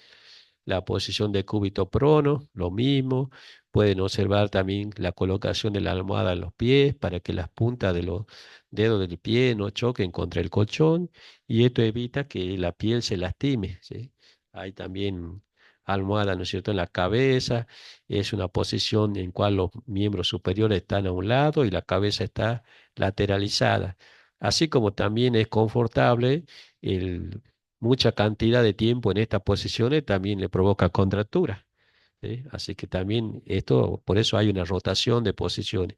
La posición de cúbito prono, lo mismo. Pueden observar también la colocación de la almohada en los pies para que las puntas de los dedos del pie no choquen contra el colchón y esto evita que la piel se lastime, ¿sí? Hay también almohada, ¿no es cierto?, en la cabeza. Es una posición en cual los miembros superiores están a un lado y la cabeza está lateralizada. Así como también es confortable el mucha cantidad de tiempo en estas posiciones también le provoca contractura, ¿sí? Así que también esto, por eso hay una rotación de posiciones.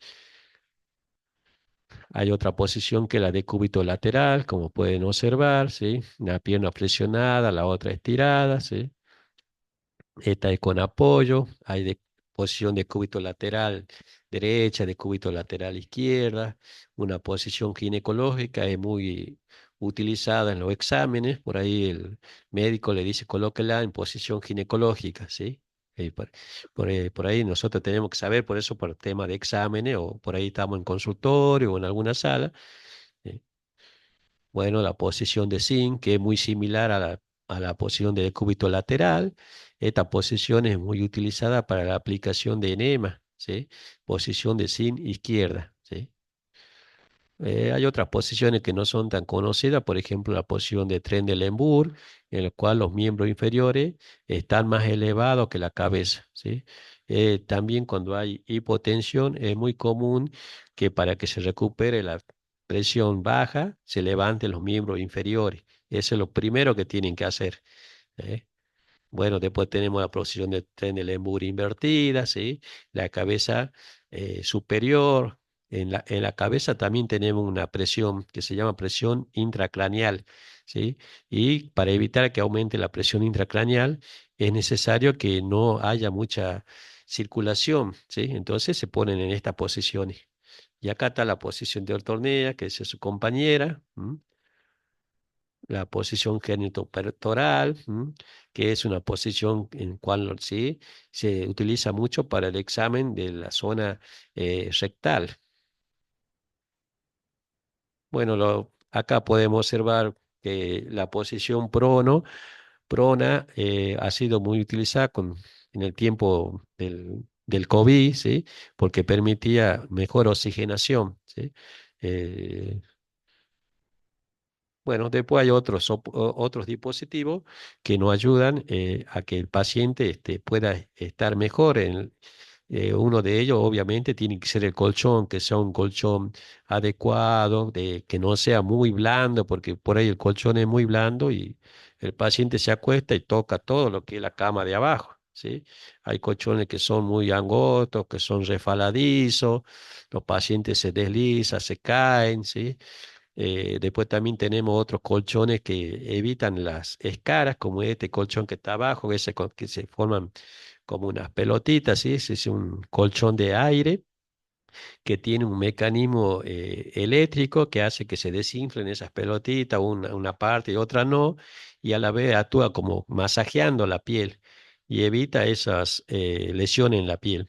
Hay otra posición que la de cúbito lateral, como pueden observar, ¿sí? Una pierna flexionada, la otra estirada, ¿sí? Esta es con apoyo, hay de posición de cúbito lateral derecha, de cúbito lateral izquierda, una posición ginecológica es muy utilizada en los exámenes, por ahí el médico le dice colóquela en posición ginecológica, ¿sí? Por, por ahí nosotros tenemos que saber, por eso por tema de exámenes, o por ahí estamos en consultorio o en alguna sala. eh, Bueno, la posición de zinc, que es muy similar a la posición de decúbito lateral. Esta posición es muy utilizada para la aplicación de enema, ¿sí? Posición de zinc izquierda, ¿sí? Hay otras posiciones que no son tan conocidas, por ejemplo, la posición de Trendelenburg, en la cual los miembros inferiores están más elevados que la cabeza, ¿sí? También cuando hay hipotensión es muy común que para que se recupere la presión baja, se levanten los miembros inferiores. Eso es lo primero que tienen que hacer. ¿Eh? Bueno, después tenemos la posición de Trendelenburg invertida, ¿sí? La cabeza superior. En la cabeza también tenemos una presión que se llama presión intracraneal, ¿sí? Y para evitar que aumente la presión intracraneal, es necesario que no haya mucha circulación, ¿sí? Entonces se ponen en estas posiciones. Y acá está la posición de ortornea, que es su compañera. La posición genitopectoral, que es una posición en cual sí se utiliza mucho para el examen de la zona rectal. Bueno, acá podemos observar que la posición prona ha sido muy utilizada en el tiempo del COVID, ¿sí? Porque permitía mejor oxigenación, ¿sí? Bueno, después hay otros dispositivos que nos ayudan a que el paciente pueda estar mejor. Uno de ellos, obviamente, tiene que ser el colchón, que sea un colchón adecuado, que no sea muy blando, porque por ahí el colchón es muy blando y el paciente se acuesta y toca todo lo que es la cama de abajo, ¿sí? Hay colchones que son muy angostos, que son resbaladizos, los pacientes se deslizan, se caen, ¿sí? Después también tenemos otros colchones que evitan las escaras, como este colchón que está abajo, que se forman como unas pelotitas, ¿sí? Ese es un colchón de aire que tiene un mecanismo eléctrico que hace que se desinflen esas pelotitas, una parte y otra no, y a la vez actúa como masajeando la piel y evita esas lesiones en la piel.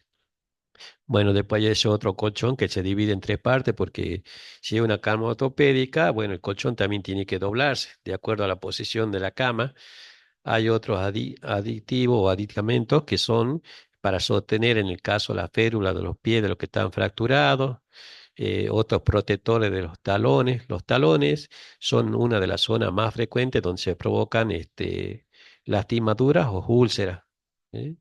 Bueno, después hay ese otro colchón que se divide en tres partes porque si es una cama ortopédica, bueno, el colchón también tiene que doblarse de acuerdo a la posición de la cama. Hay otros aditivos o aditamentos que son para sostener en el caso la férula de los pies de los que están fracturados, otros protectores de los talones. Los talones son una de las zonas más frecuentes donde se provocan lastimaduras o úlceras. ¿Eh?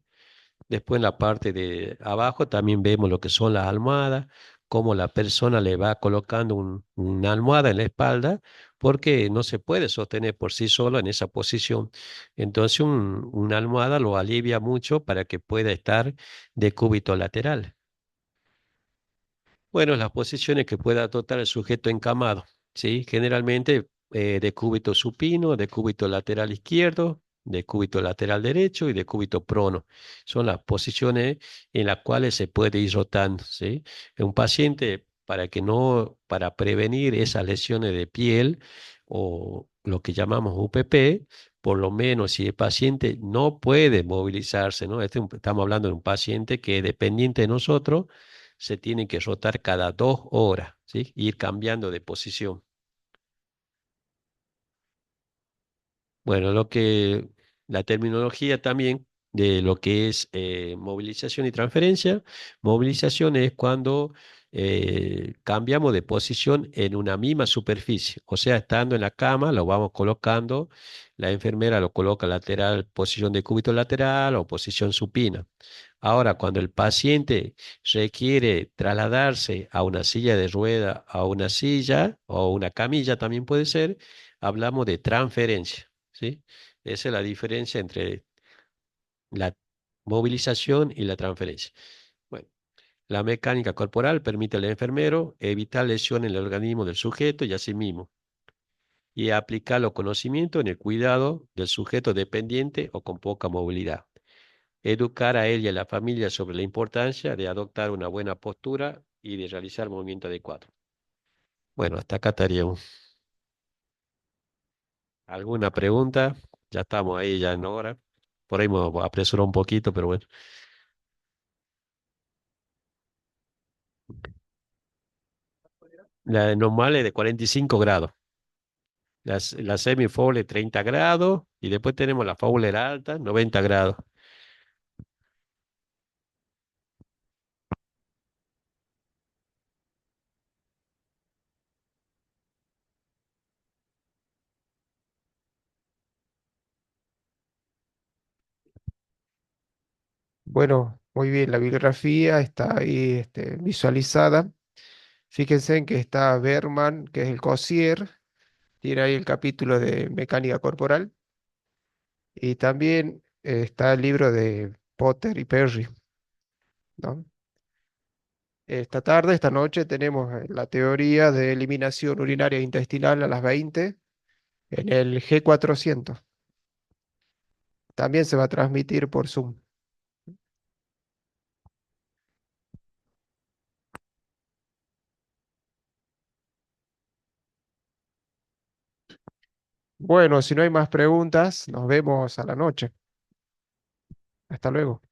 Después en la parte de abajo también vemos lo que son las almohadas, cómo la persona le va colocando una almohada en la espalda, porque no se puede sostener por sí solo en esa posición. Entonces una almohada lo alivia mucho para que pueda estar de cúbito lateral. Bueno, las posiciones que pueda adoptar el sujeto encamado, ¿sí? Generalmente de cúbito supino, de cúbito lateral izquierdo, de cúbito lateral derecho y de cúbito prono. Son las posiciones en las cuales se puede ir rotando, ¿sí? Un paciente, para prevenir esas lesiones de piel o lo que llamamos UPP, por lo menos si el paciente no puede movilizarse, ¿no? Estamos hablando de un paciente que es dependiente de nosotros, se tiene que rotar cada 2 horas, ¿sí? Ir cambiando de posición. Bueno, la terminología también de lo que es movilización y transferencia. Movilización es cuando cambiamos de posición en una misma superficie, o sea, estando en la cama, lo vamos colocando, la enfermera lo coloca lateral, posición de cúbito lateral o posición supina. Ahora, cuando el paciente requiere trasladarse a una silla de rueda, a una silla o una camilla también puede ser, hablamos de transferencia. ¿Sí? Esa es la diferencia entre la movilización y la transferencia. Bueno, la mecánica corporal permite al enfermero evitar lesiones en el organismo del sujeto y asimismo, y aplicar los conocimientos en el cuidado del sujeto dependiente o con poca movilidad. Educar a él y a la familia sobre la importancia de adoptar una buena postura y de realizar movimiento adecuado. Bueno, hasta acá estaríamos. ¿Alguna pregunta? Ya estamos ahí, ya en hora. Por ahí me apresuró un poquito, pero bueno. La normal es de 45 grados. La semi-Fowler 30 grados y después tenemos la Fowler alta, 90 grados. Bueno, muy bien, la bibliografía está ahí visualizada. Fíjense en que está Berman, que es el Cosier, tiene ahí el capítulo de mecánica corporal. Y también está el libro de Potter y Perry, ¿no? Esta tarde, esta noche, tenemos la teoría de eliminación urinaria intestinal a las 20 en el G400. También se va a transmitir por Zoom. Bueno, si no hay más preguntas, nos vemos a la noche. Hasta luego.